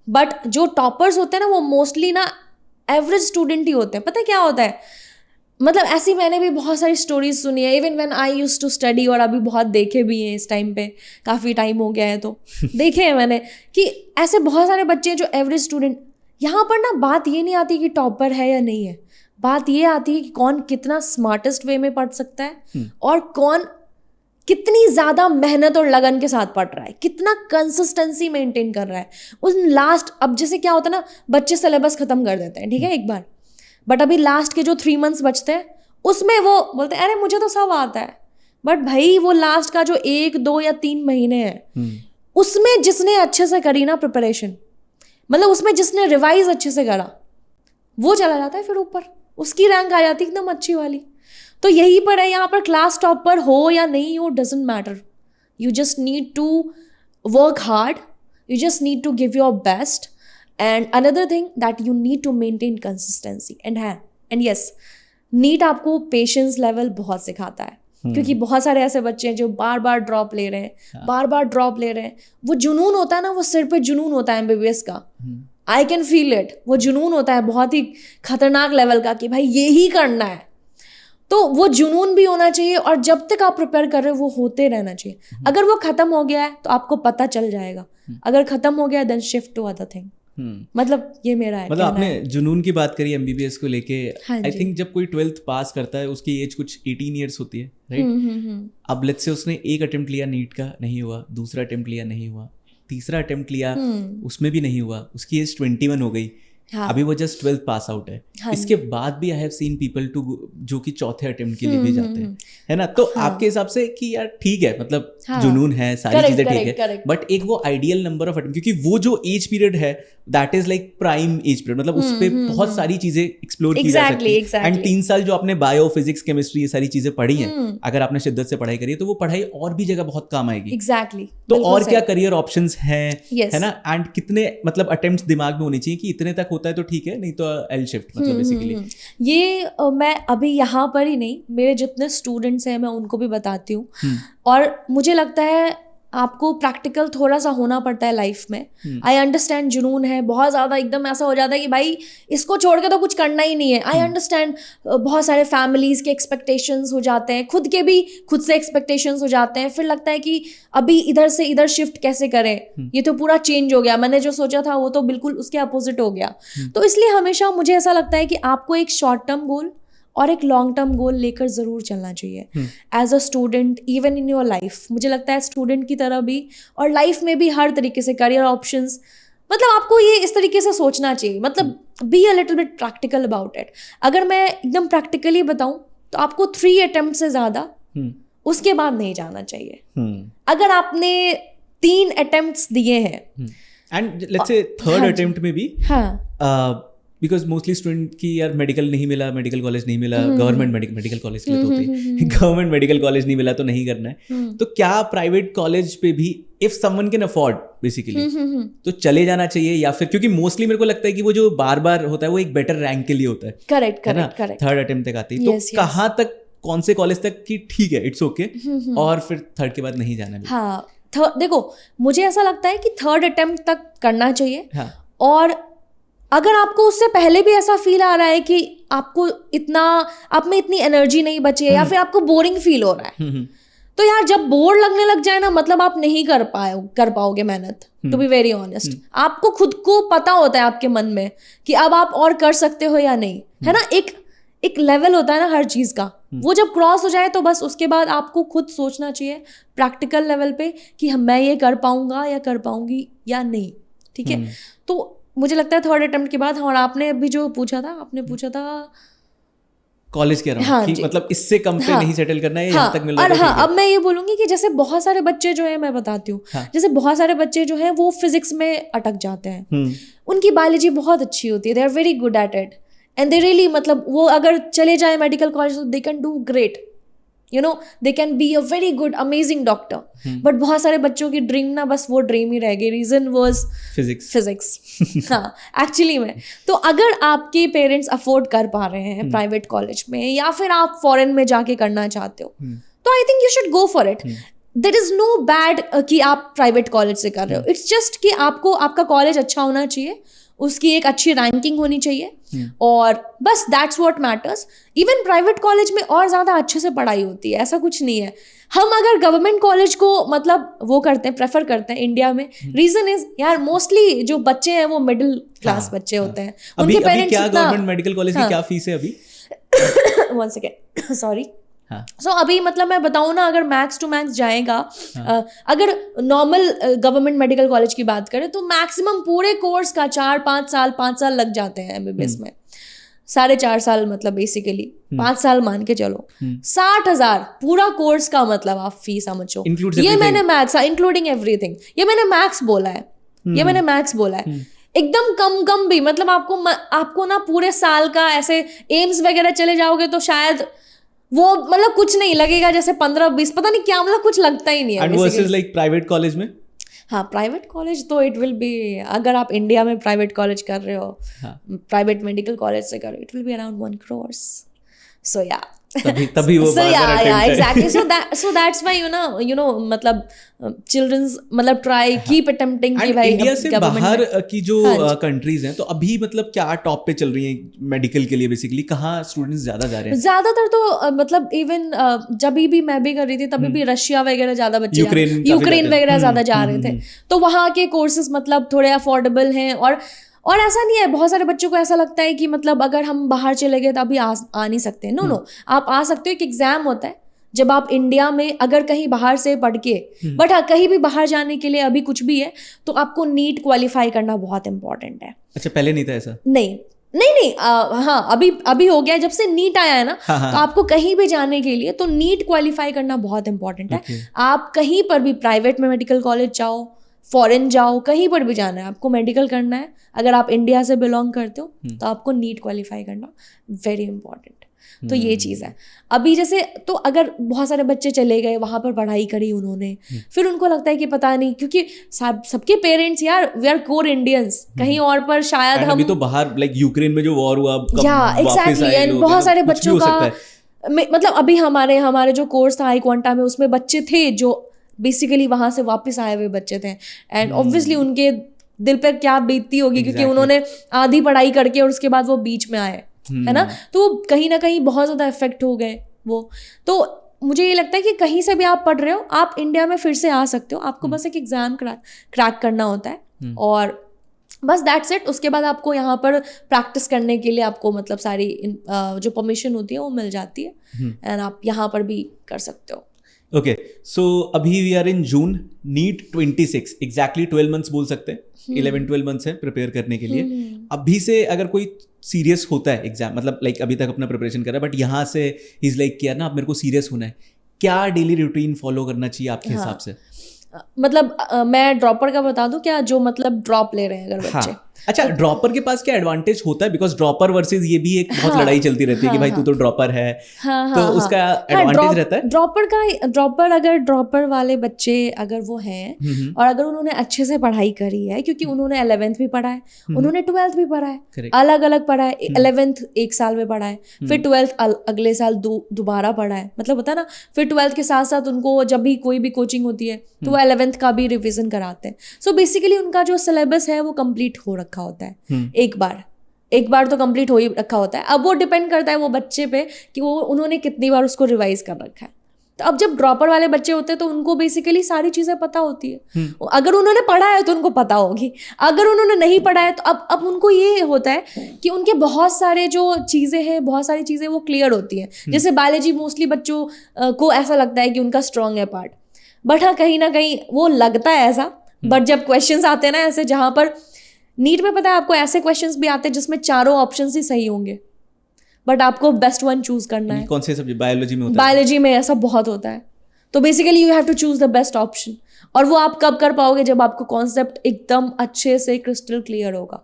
बट जो टॉपर्स होते हैं ना, वो मोस्टली ना एवरेज स्टूडेंट ही होते हैं। पता है क्या होता है, मतलब ऐसी मैंने भी बहुत सारी स्टोरीज सुनी है, even when I used to study, और अभी बहुत देखे भी हैं इस टाइम पे, काफ़ी टाइम हो गया है तो देखे हैं मैंने, कि ऐसे बहुत सारे बच्चे हैं जो एवरेज स्टूडेंट। यहाँ पर ना बात ये नहीं आती कि टॉपर है या नहीं है, बात ये आती है कि कौन कितना स्मार्टेस्ट वे में पढ़ सकता है, और कौन कितनी ज़्यादा मेहनत और लगन के साथ पढ़ रहा है, कितना कंसिस्टेंसी मेंटेन कर रहा है उन लास्ट। अब जैसे क्या होता है ना, बच्चे सिलेबस खत्म कर देते हैं, ठीक है, एक बार, बट अभी लास्ट के जो 3 मंथ्स बचते हैं उसमें वो बोलते हैं अरे मुझे तो सब आता है, बट भाई वो लास्ट का जो 1, 2 या 3 महीने हैं, उसमें जिसने अच्छे से करी ना प्रिपरेशन, मतलब उसमें जिसने रिवाइज अच्छे से करा, वो चला जाता है फिर ऊपर, उसकी रैंक आ जाती है एकदम अच्छी वाली। तो यही पर है, यहाँ पर क्लास टॉपर हो या नहीं हो, doesn't matter, you just need to work hard, you just need to give your best, and another thing that you need to maintain consistency and yes, NEET आपको पेशेंस लेवल बहुत सिखाता है, क्योंकि बहुत सारे ऐसे बच्चे हैं जो बार बार ड्रॉप ले रहे हैं, बार बार ड्रॉप ले रहे हैं। वो जुनून होता है ना, वो सिर पे जुनून होता है एमबीबीएस का, आई कैन फील इट, वो जुनून होता है बहुत ही खतरनाक लेवल का, कि भाई ये ही करना है, तो वो जुनून भी होना चाहिए, और जब तक आप प्रिपेयर कर रहे हो वो होते रहना चाहिए। अगर वो खत्म हो गया है तो आपको पता चल जाएगा, अगर खत्म हो गया then shift to other thing. मतलब ये मेरा है। मतलब आपने जुनून की बात करी एमबीबीएस को लेके, आई थिंक जब कोई 12th पास करता है उसकी एज कुछ 18 ईयर्स होती है, राइट? अब लेट्स से उसने एक अटेम्प्ट लिया, नीट का नहीं हुआ, दूसरा अटेम्प्ट लिया नहीं हुआ, तीसरा अटेम्प्ट लिया उसमें भी नहीं हुआ, उसकी एज 21 हो गई, अभी वो जस्ट 12th पास आउट है। इसके बाद भी I have seen people too जो कि चौथे अटेम्प्ट के लिए भी जाते हैं, है ना? तो आपके हिसाब से कि यार ठीक है, मतलब जुनून है, सारी चीजें ठीक है, बट एक वो आइडियल नंबर ऑफ अटेम्प्ट, क्योंकि वो जो एज पीरियड है that is like prime age period, मतलब उस पे बहुत सारी चीजें एक्सप्लोर की जा सकती है। एंड 3 साल जो आपने बायो, फिजिक्स, केमिस्ट्री ये सारी चीजें पढ़ी हैं, अगर आपने शिद्दत से पढ़ाई करी है तो वो पढ़ाई और भी जगह बहुत काम आएगी। एग्जैक्टली। तो और क्या करियर ऑप्शंस हैं, है ना? एंड कितने मतलब अटेम्प्ट्स दिमाग में होने चाहिए कि इतने तक होता है तो ठीक है, नहीं तो एल शिफ्ट, मतलब बेसिकली ये मैं अभी यहाँ पर ही नहीं, मेरे जितने स्टूडेंट्स हैं मैं उनको भी बताती हूँ, और मुझे लगता है आपको प्रैक्टिकल थोड़ा सा होना पड़ता है लाइफ में। आई अंडरस्टैंड जुनून है बहुत ज़्यादा, एकदम ऐसा हो जाता है कि भाई इसको छोड़ के तो कुछ करना ही नहीं है। आई अंडरस्टैंड बहुत सारे फैमिलीज़ के एक्सपेक्टेशंस हो जाते हैं, खुद के भी खुद से एक्सपेक्टेशंस हो जाते हैं। फिर लगता है कि अभी इधर से इधर शिफ्ट कैसे करें, ये तो पूरा चेंज हो गया, मैंने जो सोचा था वो तो बिल्कुल उसके अपोजिट हो गया। तो इसलिए हमेशा मुझे ऐसा लगता है कि आपको एक शॉर्ट टर्म गोल और एक लॉन्ग टर्म गोल लेकर ज़रूर चलना चाहिए as a student, even in your life. मुझे लगता है स्टूडेंट की तरह भी और लाइफ में भी हर तरीके से करियर ऑप्शंस, मतलब आपको ये इस तरीके से सोचना चाहिए, मतलब be a little bit practical about it. अगर मैं एकदम प्रैक्टिकली बताऊं तो आपको 3 अटेम्प्ट से ज़्यादा उसके बाद नहीं जाना चाहिए। अगर आपने 3 अटेम्प्ट्स दिए हैं and let's say third attempt में भी, हाँ बिकॉज मोस्टली स्टूडेंट की यार मेडिकल नहीं मिला, मेडिकल कॉलेज नहीं मिला, गवर्नमेंट मेडिकल कॉलेज के लिए तो होते हैं, गवर्नमेंट मेडिकल कॉलेज नहीं मिला तो नहीं करना है। तो क्या प्राइवेट कॉलेज पे भी if someone can afford basically तो चले जाना चाहिए, या फिर क्योंकि मोस्टली मेरे को लगता है कि वो जो बार बार होता है वो एक बेटर रैंक के लिए होता है। करेक्ट है ना, करेक्ट थर्ड अटेम्प्ट तक आती है। तो कहाँ तक, कौन से कॉलेज तक कि ठीक है इट्स ओके, और फिर थर्ड के बाद नहीं जाना भी? हाँ देखो, मुझे ऐसा लगता है कि थर्ड अटेम्प्ट तक करना चाहिए। हाँ। और अगर आपको उससे पहले भी ऐसा फील आ रहा है कि आपको इतना, आप में इतनी एनर्जी नहीं बची है या फिर आपको बोरिंग फील हो रहा है, तो यार जब बोर लगने लग जाए ना, मतलब आप नहीं कर पाओगे मेहनत। टू बी वेरी ऑनेस्ट, आपको खुद को पता होता है आपके मन में कि अब आप और कर सकते हो या नहीं, है ना। एक लेवल होता है ना हर चीज़ का, वो जब क्रॉस हो जाए तो बस उसके बाद आपको खुद सोचना चाहिए प्रैक्टिकल लेवल पे कि मैं ये कर पाऊंगा या कर पाऊंगी या नहीं। ठीक है, तो मुझे लगता है थर्ड अटेम्प्ट के बाद। और आपने अभी जो पूछा था, आपने पूछा था कॉलेज के अराउंड, कि मतलब इससे कम पे नहीं सेटल करना है, यहाँ तक मिल रहा है। और हाँ, अब मैं ये बोलूंगी कि जैसे बहुत सारे बच्चे जो है, मैं बताती हूँ, जैसे बहुत सारे बच्चे जो है वो फिजिक्स में अटक जाते हैं, उनकी बायोलॉजी बहुत अच्छी होती है, they are very good at it and they really, मतलब वो अगर चले जाए मेडिकल कॉलेज तो they can do great, you know, they can be a very good amazing doctor. But बहुत सारे बच्चों की ड्रीम ना बस वो ड्रीम ही रह गई, रीजन वाज फिजिक्स। हाँ, एक्चुअली में तो अगर आपके पेरेंट्स अफोर्ड कर पा रहे हैं प्राइवेट कॉलेज में, या फिर आप फॉरेन में जाके करना चाहते हो, तो I think you should go for it. There is no bad कि आप प्राइवेट कॉलेज से कर रहे हो, इट्स जस्ट कि आपको आपका कॉलेज अच्छा होना चाहिए, उसकी एक अच्छी रैंकिंग होनी चाहिए, और बस that's what matters. Even private college में और ज़्यादा अच्छे से पढ़ाई होती है, ऐसा कुछ नहीं है। हम अगर गवर्नमेंट कॉलेज को मतलब वो करते हैं, प्रेफर करते हैं इंडिया में, रीजन इज यार मोस्टली जो बच्चे हैं वो मिडिल क्लास बच्चे होते हैं, उनके पेरेंट्स क्या गवर्नमेंट मेडिकल कॉलेज की क्या फीस है अभी? 1 सेकेंड सॉरी। सो अभी मतलब मैं बताऊँ ना, अगर मैक्स टू मैक्स जाएगा, अगर नॉर्मल गवर्नमेंट मेडिकल कॉलेज की बात करें तो मैक्सिमम पूरे कोर्स का 5 साल लग जाते हैं एमबीबीएस में, 4.5 साल, मतलब बेसिकली 5 साल मान के चलो, 60,000 पूरा कोर्स का, मतलब आप फीस समझो। ये मैंने मैक्स, इंक्लूडिंग एवरीथिंग, ये मैंने मैक्स बोला है, ये मैंने मैक्स बोला है। एकदम कम भी, मतलब आपको ना पूरे साल का ऐसे एम्स वगैरह चले जाओगे तो शायद वो मतलब कुछ नहीं लगेगा, जैसे 15-20 पता नहीं क्या, मतलब कुछ लगता ही नहीं है। And versus like private college में, हाँ प्राइवेट कॉलेज तो इट विल बी, अगर आप इंडिया में प्राइवेट कॉलेज कर रहे हो, प्राइवेट मेडिकल कॉलेज से कर रहे हो, it will be around 1 crore। सो या तभी वो so yeah exactly, so that's why you know मतलब children's मतलब try keep attempting कि भाई इंडिया से बाहर की जो कंट्रीज हैं, तो अभी मतलब क्या टॉप पे चल रही हैं मेडिकल के लिए, बेसिकली कहाँ स्टूडेंट्स ज्यादा जा रहे हैं? ज्यादातर तो मतलब इवन जब भी मैं भी कर रही थी तभी भी रशिया वगैरह ज्यादा बच्चे, यूक्रेन वगैरह ज्यादा जा रहे थे, तो वहाँ के कोर्सेज मतलब थोड़े अफोर्डेबल हैं। और ऐसा नहीं है, बहुत सारे बच्चों को ऐसा लगता है कि मतलब अगर हम बाहर चले गए तो अभी आ नहीं सकते। नो, आप आ सकते हो। एक एग्जाम होता है जब आप इंडिया में अगर कहीं बाहर से पढ़ के, बट हाँ कहीं भी बाहर जाने के लिए अभी कुछ भी है तो आपको नीट क्वालिफाई करना बहुत इंपॉर्टेंट है। अच्छा, पहले नहीं था ऐसा? नहीं हाँ अभी हो गया, जब से नीट आया है ना, तो आपको कहीं भी जाने के लिए तो नीट क्वालिफाई करना बहुत इंपॉर्टेंट है। आप कहीं पर भी प्राइवेट में मेडिकल कॉलेज जाओ, फॉरेन जाओ, कहीं पर भी जाना है, आपको मेडिकल करना है, अगर आप इंडिया से बिलोंग करते हो तो आपको नीट क्वालिफाई करना वेरी इंपॉर्टेंट। तो ये चीज़ है। अभी जैसे तो अगर बहुत सारे बच्चे चले गए वहाँ पर, पढ़ाई करी उन्होंने, फिर उनको लगता है कि पता नहीं, क्योंकि सबके पेरेंट्स यार वी आर कोर इंडियंस, कहीं और पर शायद हम अभी तो बाहर लाइक यूक्रेन में जो वॉर हुआ, एग्जैक्टली, एंड बहुत सारे बच्चों का मतलब अभी हमारे जो कोर्स था आई क्वांटा में, उसमें बच्चे थे जो बेसिकली वहाँ से वापस आए हुए बच्चे थे एंड ऑब्वियसली उनके दिल पर क्या बीतती होगी क्योंकि उन्होंने आधी पढ़ाई करके और उसके बाद वो बीच में आए, है ना, तो कहीं ना कहीं बहुत ज़्यादा इफेक्ट हो गए वो। तो मुझे ये लगता है कि कहीं से भी आप पढ़ रहे हो, आप इंडिया में फिर से आ सकते हो, आपको बस एक एग्ज़ाम क्रैक करना होता है और बस दैट्स इट। उसके बाद आपको यहाँ पर प्रैक्टिस करने के लिए आपको मतलब सारी जो परमिशन होती है वो मिल जाती है एंड आप यहाँ पर भी कर सकते हो। ओके, सो अभी we are in June, NEET 26, exactly 12 months बोल सकते हैं, 11-12 मंथ्स है प्रिपेयर करने के लिए। अभी से अगर कोई सीरियस होता है एग्जाम, मतलब लाइक अभी तक अपना प्रिपरेशन कर रहा है बट यहाँ से इज लाइक किया ना अब मेरे को सीरियस होना है, क्या डेली रूटीन फॉलो करना चाहिए आपके हिसाब से? मतलब मैं ड्रॉपर का बता दूं क्या, जो मतलब ड्रॉप ले रहे हैं अगर बच्चे। अच्छा, ड्रॉपर के पास क्या एडवांटेज होता है? बिकॉज ड्रॉपर वर्सेस ये भी एक बहुत लड़ाई चलती रहती है कि भाई तू तो ड्रॉपर है, तो उसका एडवांटेज रहता है ड्रॉपर अगर ड्रॉपर वाले बच्चे अगर वो हैं और अगर उन्होंने अच्छे से पढ़ाई करी है, क्योंकि उन्होंने 11th भी पढ़ा है, उन्होंने 12th भी पढ़ा है, अलग अलग पढ़ा है, 11th एक साल में पढ़ा है, फिर 12th अगले साल दोबारा पढ़ा है, मतलब होता है ना, फिर 12th के साथ साथ उनको जब भी कोई भी कोचिंग होती है तो वो 11th का भी रिविजन कराते हैं। सो बेसिकली उनका जो सिलेबस है वो कंप्लीट हो रखा होता है, एक बार तो कंप्लीट हो ही रखा होता है। अब वो डिपेंड करता है वो बच्चे पे कि वो उन्होंने कितनी बार उसको रिवाइज कर रखा है। तो अब जब ड्रॉपर वाले बच्चे होते हैं तो उनको बेसिकली सारी चीज़ें पता होती है, अगर उन्होंने पढ़ा है तो उनको पता होगी, अगर उन्होंने नहीं पढ़ा है तो अब उनको ये होता है कि उनके बहुत सारे जो चीज़ें हैं, बहुत सारी चीज़ें वो क्लियर होती हैं। जैसे बायोलॉजी मोस्टली बच्चों को ऐसा लगता है कि उनका स्ट्रांग है पार्ट, बट हाँ कहीं ना कहीं वो लगता है ऐसा, बट जब क्वेश्चंस आते हैं ना ऐसे, जहाँ पर नीट में पता है आपको ऐसे क्वेश्चंस भी आते हैं जिसमें चारों ऑप्शंस ही सही होंगे बट आपको बेस्ट वन चूज करना है। कौन से सब्जेक्ट? बायोलॉजी में होता है? बायोलॉजी में ऐसा बहुत होता है, तो basically you have to choose the best option, और वो आप कब कर पाओगे जब आपको कॉन्सेप्ट एकदम अच्छे से क्रिस्टल क्लियर होगा।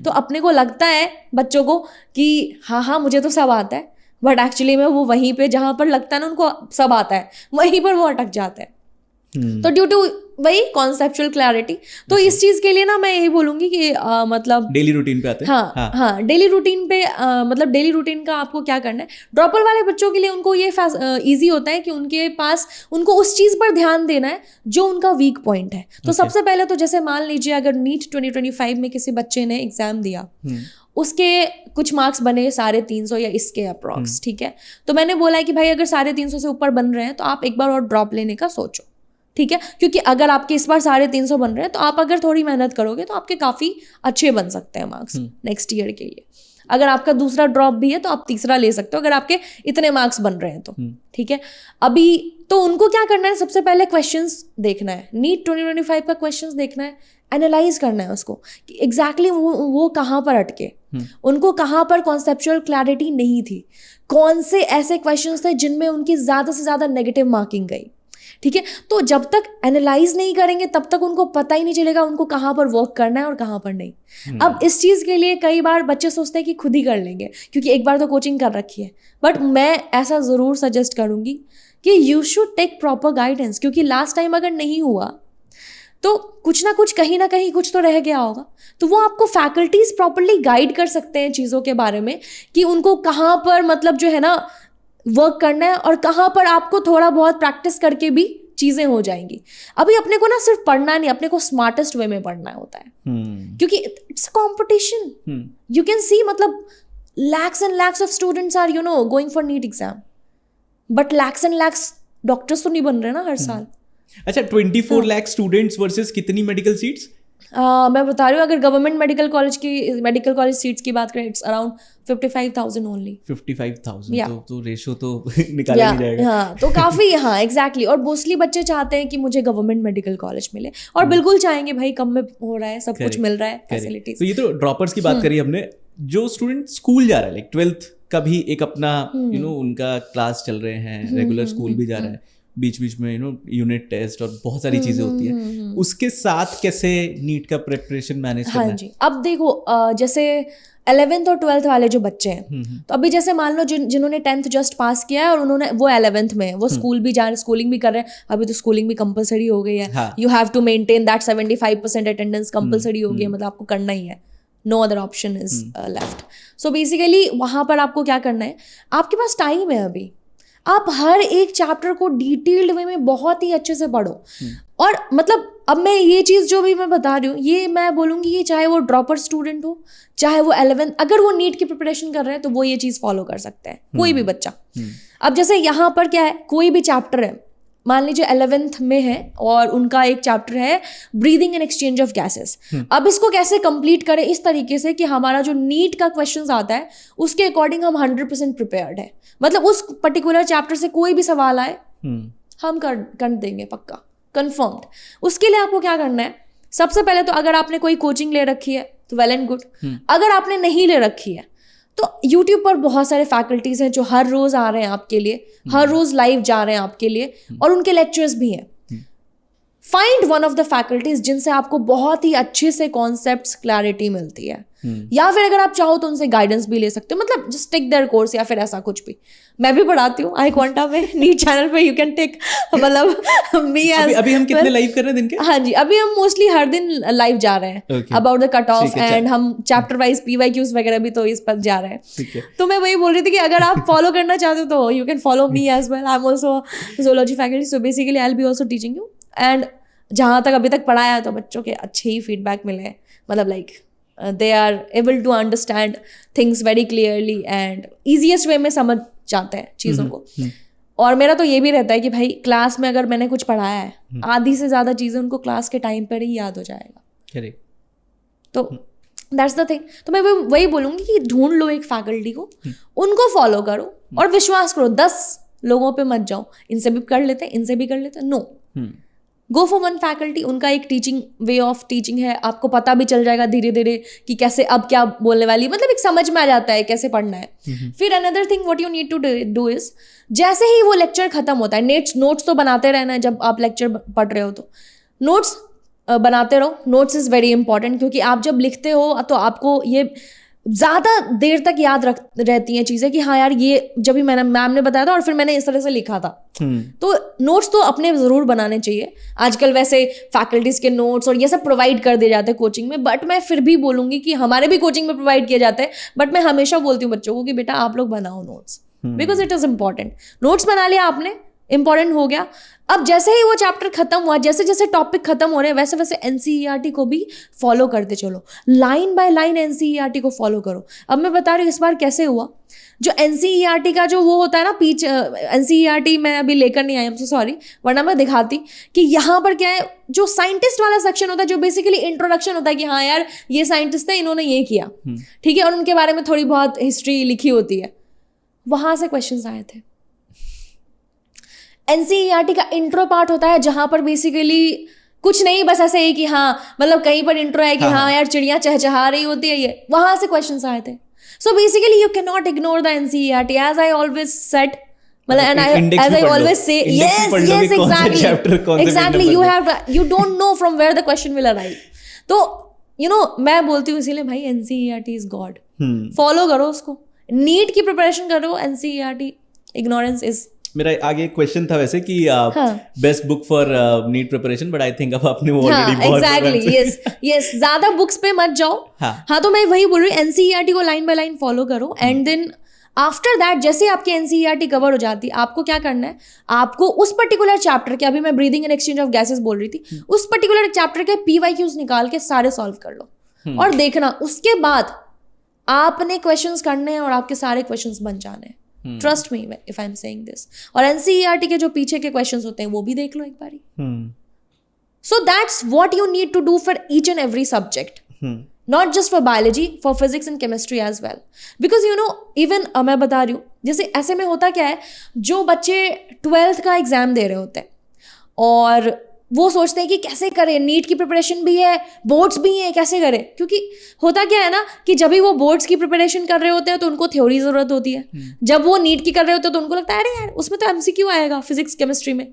तो अपने को लगता है बच्चों को कि हाँ मुझे तो सब आता है, बट एक्चुअली में वो वहीं पे जहाँ पर लगता है ना उनको सब आता है, वहीं पर वो अटक जाता है। तो ड्यू टू वही कॉन्सेप्चुअल क्लैरिटी, तो इस चीज के लिए ना मैं यही बोलूंगी कि मतलब डेली रूटीन पे आते हैं। हाँ डेली रूटीन पे मतलब डेली रूटीन का आपको क्या करना है। ड्रॉपर वाले बच्चों के लिए उनको ये इजी होता है कि उनके पास उनको उस चीज पर ध्यान देना है जो उनका वीक पॉइंट है। तो सबसे पहले तो जैसे मान लीजिए अगर नीट 2025 में किसी बच्चे ने एग्जाम दिया, उसके कुछ मार्क्स बने 350 या इसके अप्रॉक्स, ठीक है, तो मैंने बोला है कि भाई अगर 350 से ऊपर बन रहे हैं तो आप एक बार और ड्रॉप लेने का सोचो, ठीक है, क्योंकि अगर आपके इस बार 350 बन रहे हैं तो आप अगर थोड़ी मेहनत करोगे तो आपके काफ़ी अच्छे बन सकते हैं मार्क्स नेक्स्ट ईयर के लिए। अगर आपका दूसरा ड्रॉप भी है तो आप तीसरा ले सकते हो अगर आपके इतने मार्क्स बन रहे हैं तो, ठीक है। अभी तो उनको क्या करना है, सबसे पहले क्वेश्चंस देखना है, नीट 2025 का क्वेश्चंस देखना है, एनालाइज करना है उसको कि एग्जैक्टली वो कहाँ पर अटके, उनको कहाँ पर कॉन्सेप्चुअल क्लैरिटी नहीं थी, कौन से ऐसे क्वेश्चंस थे जिनमें उनकी ज़्यादा से ज़्यादा नेगेटिव मार्किंग गई, ठीक है। तो जब तक एनालाइज नहीं करेंगे तब तक उनको पता ही नहीं चलेगा उनको कहाँ पर वर्क करना है और कहाँ पर नहीं। अब इस चीज़ के लिए कई बार बच्चे सोचते हैं कि खुद ही कर लेंगे क्योंकि एक बार तो कोचिंग कर रखी है, बट मैं ऐसा ज़रूर सजेस्ट करूँगी कि you should take proper guidance, क्योंकि लास्ट टाइम अगर नहीं हुआ तो कुछ ना कुछ कहीं ना कहीं कुछ तो रह गया होगा। तो वो आपको फैकल्टीज प्रॉपरली गाइड कर सकते हैं चीज़ों के बारे में कि उनको कहाँ पर मतलब जो है ना वर्क करना है और कहाँ पर आपको थोड़ा बहुत प्रैक्टिस करके भी चीज़ें हो जाएंगी। अभी अपने को ना सिर्फ पढ़ना नहीं, अपने को स्मार्टेस्ट वे में पढ़ना होता है, क्योंकि it's competition. You can see मतलब lakhs and lakhs of students are going for NEET exam, but lakhs and lakhs doctors तो नहीं बन रहे ना हर साल। अच्छा, 24 लाख स्टूडेंट्स वर्सेस कितनी मेडिकल सीट्स? मैं बता रही हूँ, अगर गवर्नमेंट मेडिकल कॉलेज सीट्स की बात करें, इट्स अराउंड 55,000 ओनली। 55,000 तो रेशो तो निकाला नहीं जाएगा। हाँ, तो काफी, हाँ एग्जैक्टली। और मोस्टली बच्चे चाहते हैं कि मुझे गवर्नमेंट मेडिकल कॉलेज मिले, और बिल्कुल चाहेंगे भाई, कम में हो रहा है, सब कुछ मिल रहा है, फैसिलिटीज। तो ये तो ड्रॉपर्स की बात करी हमने। जो स्टूडेंट स्कूल जा रहा है, लाइक 12th का भी एक अपना उनका क्लास चल रहे हैं, रेगुलर स्कूल भी जा रहा है, बीच बीच में यूनिट टेस्ट और बहुत सारी चीजें होती है, उसके साथ कैसे नीट का प्रिपरेशन मैनेज करना है? हाँ जी, अब देखो जैसे 11th और 12th वाले जो बच्चे हैं, तो अभी जैसे मान लो जिन्होंने 10th जस्ट पास किया है और उन्होंने वो 11th में वो स्कूल भी जा रहे, स्कूलिंग भी कर रहे हैं। अभी तो स्कूलिंग भी कंपलसरी हो गई है, you have to maintain that 75% attendance compulsory हो गई है, मतलब आपको करना ही है, no other option is left. So basically वहाँ पर आपको क्या करना है, आपके पास टाइम है अभी। आप हर एक चैप्टर को डिटेल्ड वे में बहुत ही अच्छे से पढ़ो। और मतलब अब मैं ये चीज़ जो भी मैं बता रही हूँ, ये मैं बोलूँगी कि चाहे वो ड्रॉपर स्टूडेंट हो, चाहे वो 11th, अगर वो नीट की प्रिपरेशन कर रहे हैं तो वो ये चीज़ फॉलो कर सकते हैं, कोई भी बच्चा। अब जैसे यहाँ पर क्या है, कोई भी चैप्टर है, मान लीजिए 11th में है और उनका एक चैप्टर है breathing and exchange of gases. अब इसको कैसे कंप्लीट करें इस तरीके से कि हमारा जो नीट का क्वेश्चंस आता है उसके अकॉर्डिंग हम 100% प्रिपेयर्ड है। मतलब उस पर्टिकुलर चैप्टर से कोई भी सवाल आए हम कर देंगे पक्का, कंफर्म्ड। उसके लिए आपको क्या करना है, सबसे पहले तो अगर आपने कोई कोचिंग ले रखी है तो वेल एंड गुड। अगर आपने नहीं ले रखी है तो YouTube पर बहुत सारे फैकल्टीज हैं जो हर रोज आ रहे हैं आपके लिए, हर रोज लाइव जा रहे हैं आपके लिए, और उनके लेक्चर्स भी हैं। Find one of the faculties जिनसे आपको बहुत ही अच्छे से कॉन्सेप्ट्स क्लैरिटी मिलती है, या फिर अगर आप चाहो तो उनसे गाइडेंस भी ले सकते हो। मतलब जस्ट टेक देयर कोर्स, या फिर ऐसा कुछ भी। मैं भी पढ़ाती हूँ आई क्वांटा में, नीट चैनल पे यू कैन टेक, मतलब मी एज। अभी हम कितने लाइव कर रहे हैं दिन के? हाँ जी, अभी हम मोस्टली हर दिन लाइव जा रहे हैं about the cut off, and हम चैप्टर वाइज PYQs वगैरह भी तो इस पर जा रहे हैं। तो मैं वही बोल रही थी कि अगर आप फॉलो करना चाहते हो तो you can follow me as well. I am also zoology faculty, so basically I will be also teaching you. And जहाँ तक अभी तक पढ़ाया है तो बच्चों के अच्छे ही फीडबैक मिले हैं, मतलब like they are able to understand things very clearly and easiest way में समझ जाते हैं चीज़ों को। और मेरा तो ये भी रहता है कि भाई क्लास में अगर मैंने कुछ पढ़ाया है, आधी से ज़्यादा चीज़ें उनको क्लास के टाइम पर ही याद हो जाएगा। तो दैट्स द थिंग। तो मैं वही बोलूँगी कि ढूंढ लो एक फैकल्टी को, उनको फॉलो करो और विश्वास करो। 10 लोगों पे मत जाओ, इनसे भी कर लेते हैं, इनसे भी कर लेते हैं, no. Go for one faculty. उनका एक टीचिंग वे ऑफ टीचिंग है, आपको पता भी चल जाएगा धीरे धीरे कि कैसे अब क्या बोलने वाली, मतलब एक समझ में आ जाता है कैसे पढ़ना है। फिर another thing what you need to do is, जैसे ही वो लेक्चर खत्म होता है, नोट्स तो बनाते रहना है। जब आप लेक्चर पढ़ रहे हो तो नोट्स बनाते रहो। नोट्स इज़ वेरी इंपॉर्टेंट, क्योंकि आप जब लिखते हो तो आपको ये ज़्यादा देर तक याद रहती हैं चीज़ें कि हाँ यार ये जब भी मैम ने बताया था और फिर मैंने इस तरह से लिखा था। तो नोट्स तो अपने ज़रूर बनाने चाहिए। आजकल वैसे फैकल्टीज़ के नोट्स और ये सब प्रोवाइड कर दिए जाते हैं कोचिंग में, बट मैं फिर भी बोलूँगी कि हमारे भी कोचिंग में प्रोवाइड किए जाते हैं, बट मैं हमेशा बोलती हूँ बच्चों को कि बेटा आप लोग बनाओ notes, because it is important. Notes बना लिया आपने, इंपॉर्टेंट हो गया। अब जैसे ही वो चैप्टर खत्म हुआ, जैसे जैसे टॉपिक खत्म हो रहे हैं, वैसे वैसे NCERT को भी फॉलो करते चलो, लाइन बाय लाइन NCERT को फॉलो करो। अब मैं बता रही हूँ इस बार कैसे हुआ। जो NCERT का जो वो होता है ना NCERT मैं अभी लेकर नहीं आई, I'm so sorry, वरना मैं दिखाती कि यहाँ पर क्या है। जो साइंटिस्ट वाला सेक्शन होता है, जो बेसिकली इंट्रोडक्शन होता है कि हाँ यार ये साइंटिस्ट है, इन्होंने ये किया, ठीक है, और उनके बारे में थोड़ी बहुत हिस्ट्री लिखी होती है, वहाँ से क्वेश्चन आए थे। NCERT का इंट्रो पार्ट होता है जहाँ पर बेसिकली कुछ नहीं, बस ऐसे ही कि हाँ मतलब कहीं पर इंट्रो है कि हाँ यार चिड़िया चहचहा रही होती है, ये वहाँ से क्वेश्चंस आए थे। So basically you can not ignore the NCERT, as I always said, मतलब and as I always say, yes exactly you don't know from where the question will arrive। तो मैं बोलती हूँ इसीलिए भाई NCERT is God, फॉलो करो उसको, NEET की प्रिपरेशन करो, NCERT इग्नोरेंस इज। मेरा आगे एक क्वेश्चन था वैसे कि best book for NEET preparation, but I think अब आपने वो ऑलरेडी बहुत एग्जैक्टली यस ज्यादा बुक्स पे मत जाओ। हाँ तो मैं वही बोल रही हूँ, NCERT को लाइन बाय लाइन फॉलो करो, एंड देन आफ्टर दैट जैसे आपकी NCERT कवर हो जाती है, आपको क्या करना है, आपको उस पर्टिकुलर चैप्टर के, अभी मैं breathing and exchange of gases बोल रही थी, उस पर्टिकुलर चैप्टर के PYQs निकाल के सारे सॉल्व कर लो और देखना, उसके बाद आपने क्वेश्चंस करने हैं और आपके सारे क्वेश्चंस बन जाने हैं। Trust me if I am saying this. और NCERT के जो पीछे के क्वेश्चंस होते हैं वो भी देख लो एक बारी। So that's what you need to do for each and every subject, not just for biology, for physics and chemistry as well. Because even मैं बता रही हूँ, जैसे ऐसे में होता क्या है, जो बच्चे 12th का एग्जाम दे रहे होते हैं और वो सोचते हैं कि कैसे करें, नीट की प्रिपरेशन भी है, बोर्ड्स भी हैं, कैसे करें, क्योंकि होता क्या है ना कि जब भी वो बोर्ड्स की प्रिपरेशन कर रहे होते हैं तो उनको थ्योरी ज़रूरत होती है, जब वो नीट की कर रहे होते हैं तो उनको लगता है अरे यार उसमें तो MCQ आएगा फिजिक्स केमिस्ट्री में,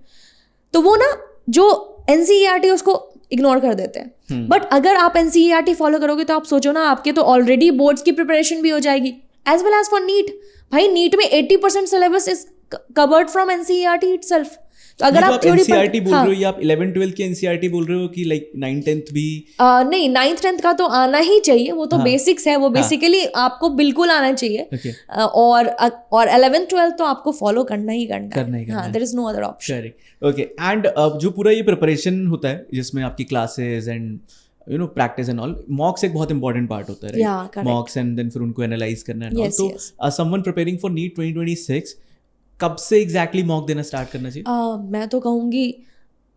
तो वो ना जो NCERT उसको इग्नोर कर देते हैं। बट अगर आप NCERT फॉलो करोगे तो आप सोचो ना, आपके तो ऑलरेडी बोर्ड्स की प्रिपरेशन भी हो जाएगी, as well as for NEET. भाई नीट में 80% syllabus is covered from NCERT itself. तो अगर आप थ्योरी एनसीईआरटी बोल रहे हो या आप 11 12 की एनसीईआरटी बोल रहे हो कि लाइक 9 10th भी? नहीं, 9th 10th का तो आना ही चाहिए, वो तो बेसिक्स है, वो बेसिकली आपको बिल्कुल आना चाहिए। और 11th 12th तो आपको फॉलो करना ही करना है। हाँ, there is no other option. Okay, and जो पूरा ये प्रिपरेशन होता है जिसमें आपकी classes and you know practice and all, mocks एक बहुत इंपॉर्टेंट पार्ट होता है, राइट? मॉक्स एंड देन फिर उनको एनालाइज करना है। तो समवन प्रिपेयरिंग फॉर नीट 2026 कब से एग्जैक्टली मॉक देना स्टार्ट करना चाहिए? मैं तो कहूँगी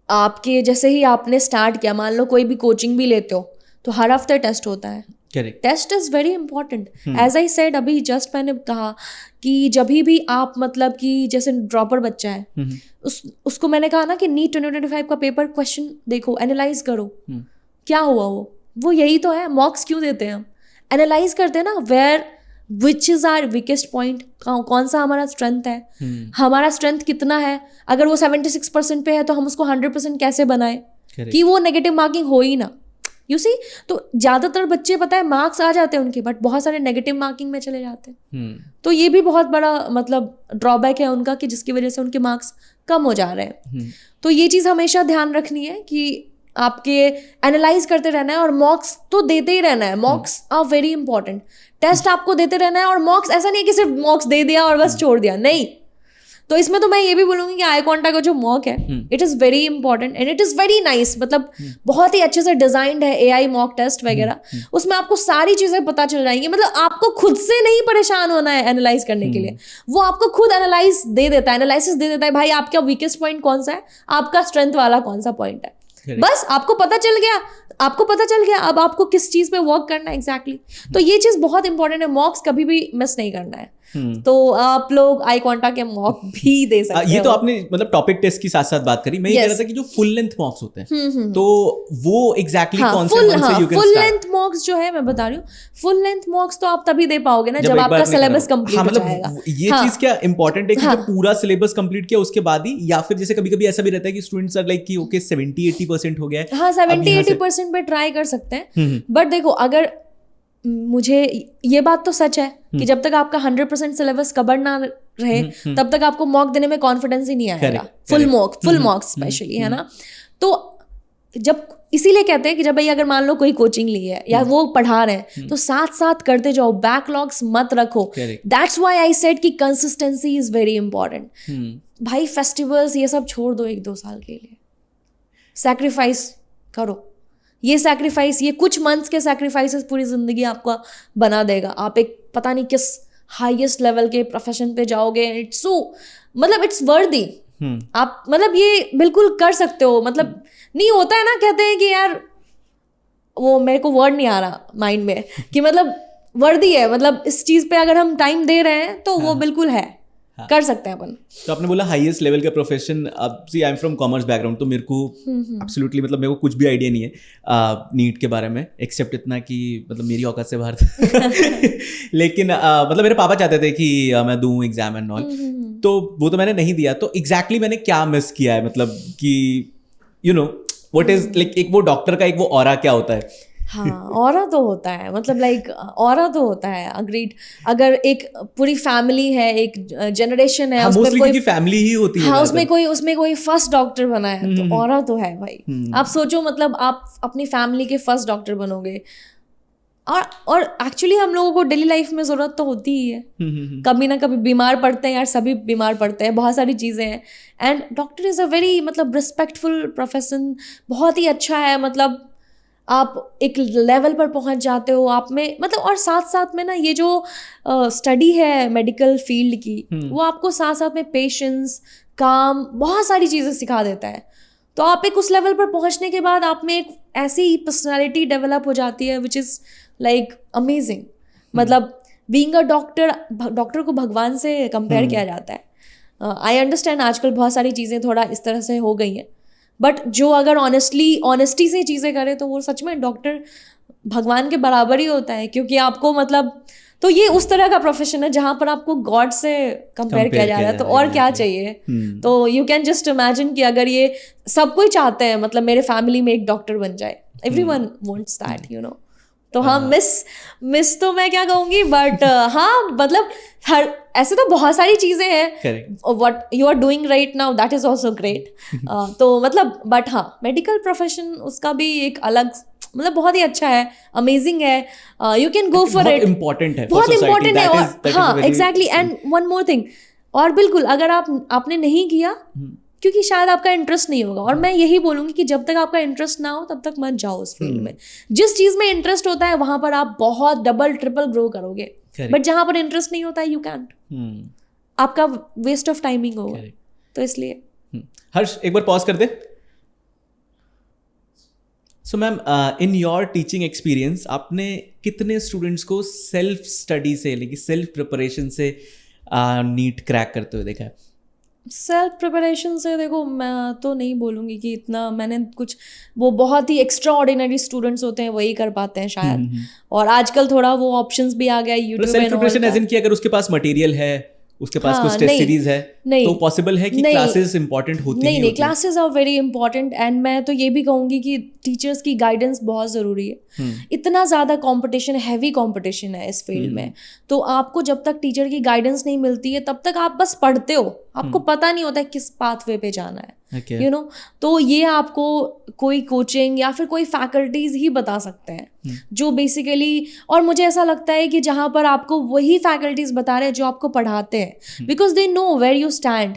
आपके जैसे ही आपने स्टार्ट किया, मान लो कोई भी कोचिंग भी लेते हो तो हर हफ्ते टेस्ट होता है। Correct, test is very important. As I said, अभी जस्ट मैंने कहा कि जब भी आप मतलब कि जैसे ड्रॉपर बच्चा है, उसको मैंने कहा ना कि नीट 2025 का पेपर क्वेश्चन देखो, एनालाइज करो क्या हुआ। वो यही तो है, मॉक्स क्यों देते हैं हम? एनालाइज करते हैं ना, where which is our weakest point, कौन सा हमारा स्ट्रेंथ है, हमारा स्ट्रेंथ कितना है। अगर वो 76% पे है तो हम उसको 100% कैसे बनाए कि वो नेगेटिव मार्किंग हो ही ना। यू सी, तो ज़्यादातर बच्चे पता है मार्क्स आ जाते हैं उनके, बट बहुत सारे नेगेटिव मार्किंग में चले जाते हैं। तो ये भी बहुत बड़ा मतलब ड्रॉबैक है उनका कि जिसकी वजह से उनके मार्क्स कम हो जा रहे हैं। तो ये चीज़ हमेशा ध्यान रखनी है कि आपके एनालाइज करते रहना है और मॉक्स तो देते ही रहना है। Mocks are very important. Test आपको देते रहना है, और मॉक्स ऐसा नहीं है कि सिर्फ मॉक्स दे दिया और बस छोड़ दिया, नहीं। तो इसमें तो मैं ये भी बोलूँगी कि iConta का जो मॉक है, it is very important and it is very nice. मतलब बहुत ही अच्छे से डिजाइंड है AI मॉक टेस्ट वगैरह। उसमें आपको सारी चीज़ें पता चल जाएंगी। मतलब आपको खुद से नहीं परेशान होना है एनालाइज करने के लिए, वो आपको खुद एनालिसिस दे देता है। भाई आपका वीकेस्ट पॉइंट कौन सा है, आपका स्ट्रेंथ वाला कौन सा पॉइंट है, बस आपको पता चल गया। अब आपको किस चीज पे वर्क करना है एग्जैक्टली। तो ये चीज बहुत इंपॉर्टेंट है, मॉक्स कभी भी मिस नहीं करना है। तो आप लोग iConta के मॉक भी दे सकते हैं। ये तो आपने मतलब टॉपिक टेस्ट की साथ साथ बात करी। मैं ये कह रहा था कि जो फुल लेंथ मॉक्स होते हैं, तो वो एग्जैक्टली कौन से मंथ से यू कैन फुल लेंथ मॉक्स जो है, मैं बता रही हूँ, फुल लेंथ मॉक्स तो आप तभी दे पाओगे ना जब आपका सिलेबस कंप्लीट हो जाएगा। ये चीज क्या इंपॉर्टेंट है कि जब पूरा सिलेबस कंप्लीट किया उसके बाद ही, या फिर जैसे कभी कभी ऐसा भी रहता है कि स्टूडेंट्स आर लाइक कि ओके 70-80% हो गया है। हाँ, 70-80% पे ट्राई कर सकते हैं। बट देखो, अगर मुझे ये बात तो सच है कि जब तक आपका 100% सिलेबस कवर ना रहे तब तक आपको मॉक देने में कॉन्फिडेंस ही नहीं आएगा। फुल मॉक स्पेशली, है ना। तो जब इसीलिए कहते हैं कि जब भाई अगर मान लो कोई कोचिंग ली है या वो पढ़ा रहे हैं तो साथ साथ करते जाओ, बैकलॉग्स मत रखो। दैट्स व्हाई आई सेड कि कंसिस्टेंसी इज वेरी इंपॉर्टेंट। भाई फेस्टिवल्स ये सब छोड़ दो 1-2 साल के लिए, सैक्रिफाइस करो। ये कुछ मंथ्स के सैक्रिफाइसेस पूरी जिंदगी आपका बना देगा। आप एक पता नहीं किस हाईएस्ट लेवल के प्रोफेशन पे जाओगे। इट्स वर्दी। आप मतलब ये बिल्कुल कर सकते हो। मतलब नहीं होता है ना, कहते हैं कि यार, वो मेरे को वर्ड नहीं आ रहा माइंड में कि मतलब वर्दी है, मतलब इस चीज पे अगर हम टाइम दे रहे हैं तो वो बिल्कुल है, कर सकते हैं अपन। तो आपने बोला हाईएस्ट लेवल का प्रोफेशन। अब see I am from commerce background, तो मेरे को एब्सोल्युटली मतलब मेरे को कुछ भी आइडिया नहीं है नीट के बारे में, एक्सेप्ट इतना कि मतलब मेरी औकात से बाहर था। लेकिन मतलब मेरे पापा चाहते थे कि मैं दूं एग्जाम एंड ऑल, तो वो तो मैंने नहीं दिया। तो एग्जैक्टली मैंने क्या मिस किया है, मतलब कि you know what is like, एक वो डॉक्टर का एक वो ऑरा क्या होता है। हाँ, ऑरा तो होता है, मतलब लाइक ऑरा तो होता है। अग्रीड। अगर एक पूरी फैमिली है, एक जनरेशन है, उसमें कोई फैमिली ही होती है, हाँ, उसमें कोई फर्स्ट डॉक्टर बना है, तो ऑरा तो है भाई। आप सोचो, मतलब आप अपनी फैमिली के फर्स्ट डॉक्टर बनोगे। और एक्चुअली हम लोगों को डेली लाइफ में ज़रूरत तो होती ही है। कभी ना कभी बीमार पड़ते हैं यार, सभी बीमार पड़ते हैं, बहुत सारी चीज़ें हैं। And doctor is a very मतलब रिस्पेक्टफुल प्रोफेशन, बहुत ही अच्छा है। मतलब आप एक लेवल पर पहुंच जाते हो आप में, मतलब और साथ साथ में ना ये जो स्टडी है मेडिकल फील्ड की, वो आपको साथ साथ में पेशेंस, काम, बहुत सारी चीज़ें सिखा देता है। तो आप एक उस लेवल पर पहुंचने के बाद आप में एक ऐसी पर्सनालिटी डेवलप हो जाती है विच इज़ लाइक अमेजिंग। मतलब बीइंग अ डॉक्टर को भगवान से कंपेयर किया जाता है। आई अंडरस्टैंड आजकल बहुत सारी चीज़ें थोड़ा इस तरह से हो गई हैं, बट जो अगर ऑनेस्टी से चीज़ें करे तो वो सच में डॉक्टर भगवान के बराबर ही होता है। क्योंकि आपको मतलब, तो ये उस तरह का प्रोफेशन है जहाँ पर आपको गॉड से कंपेयर किया जा रहा है, तो और क्या चाहिए। तो यू कैन जस्ट इमेजिन कि अगर ये सब कोई चाहते हैं, मतलब मेरे फैमिली में एक डॉक्टर बन जाए, everyone wants that, you know. तो हाँ, मिस तो मैं क्या कहूँगी, बट हाँ मतलब हर ऐसे तो बहुत सारी चीज़ें हैं. What you are doing right now that is also great. तो मतलब बट हाँ, मेडिकल प्रोफेशन उसका भी एक अलग, मतलब बहुत ही अच्छा है, अमेजिंग है. You can go for it. Important है, बहुत इम्पोर्टेंट है. और हाँ exactly. And one more thing, और बिल्कुल अगर आपने नहीं किया क्योंकि शायद आपका इंटरेस्ट नहीं होगा, और मैं यही बोलूंगी कि जब तक आपका इंटरेस्ट ना हो तब तक मत जाओ उस फील्ड में. जिस चीज में इंटरेस्ट होता है वहां पर आप बहुत डबल ट्रिपल ग्रो करोगे, बट जहां पर इंटरेस्ट नहीं होता है यू कैंट. आपका वेस्ट ऑफ टाइमिंग होगा. तो इसलिए हर्ष एक बार पॉज कर दे. So ma'am, in your teaching experience आपने कितने स्टूडेंट्स को सेल्फ स्टडी से, यानी कि सेल्फ प्रिपरेशन से नीट क्रैक करते हुए देखा है? सेल्फ प्रिपरेशन से देखो, मैं तो नहीं बोलूँगी कि इतना मैंने कुछ, वो बहुत ही एक्स्ट्रा ऑर्डिनरी स्टूडेंट्स होते हैं वही कर पाते हैं शायद. और आजकल थोड़ा वो ऑप्शंस भी आ गया YouTube. Self preparation as in कि अगर उसके पास मटेरियल है, उसके पास कुछ टेस्ट सीरीज है, तो पॉसिबल है कि क्लासेस इंपॉर्टेंट होती हैं? नहीं, classes are very important. And मैं तो ये भी कहूँगी कि टीचर्स की गाइडेंस बहुत ज़रूरी है. इतना ज़्यादा कंपटीशन, हैवी कंपटीशन है इस फील्ड में, तो आपको जब तक टीचर की गाइडेंस नहीं मिलती है तब तक आप बस पढ़ते हो, आपको पता नहीं होता है किस पाथवे पे जाना है. यू नो, तो ये आपको कोई कोचिंग या फिर कोई फैकल्टीज ही बता सकते हैं जो बेसिकली, और मुझे ऐसा लगता है कि जहाँ पर आपको वही फैकल्टीज बता रहे हैं जो आपको पढ़ाते हैं, because they know where you stand.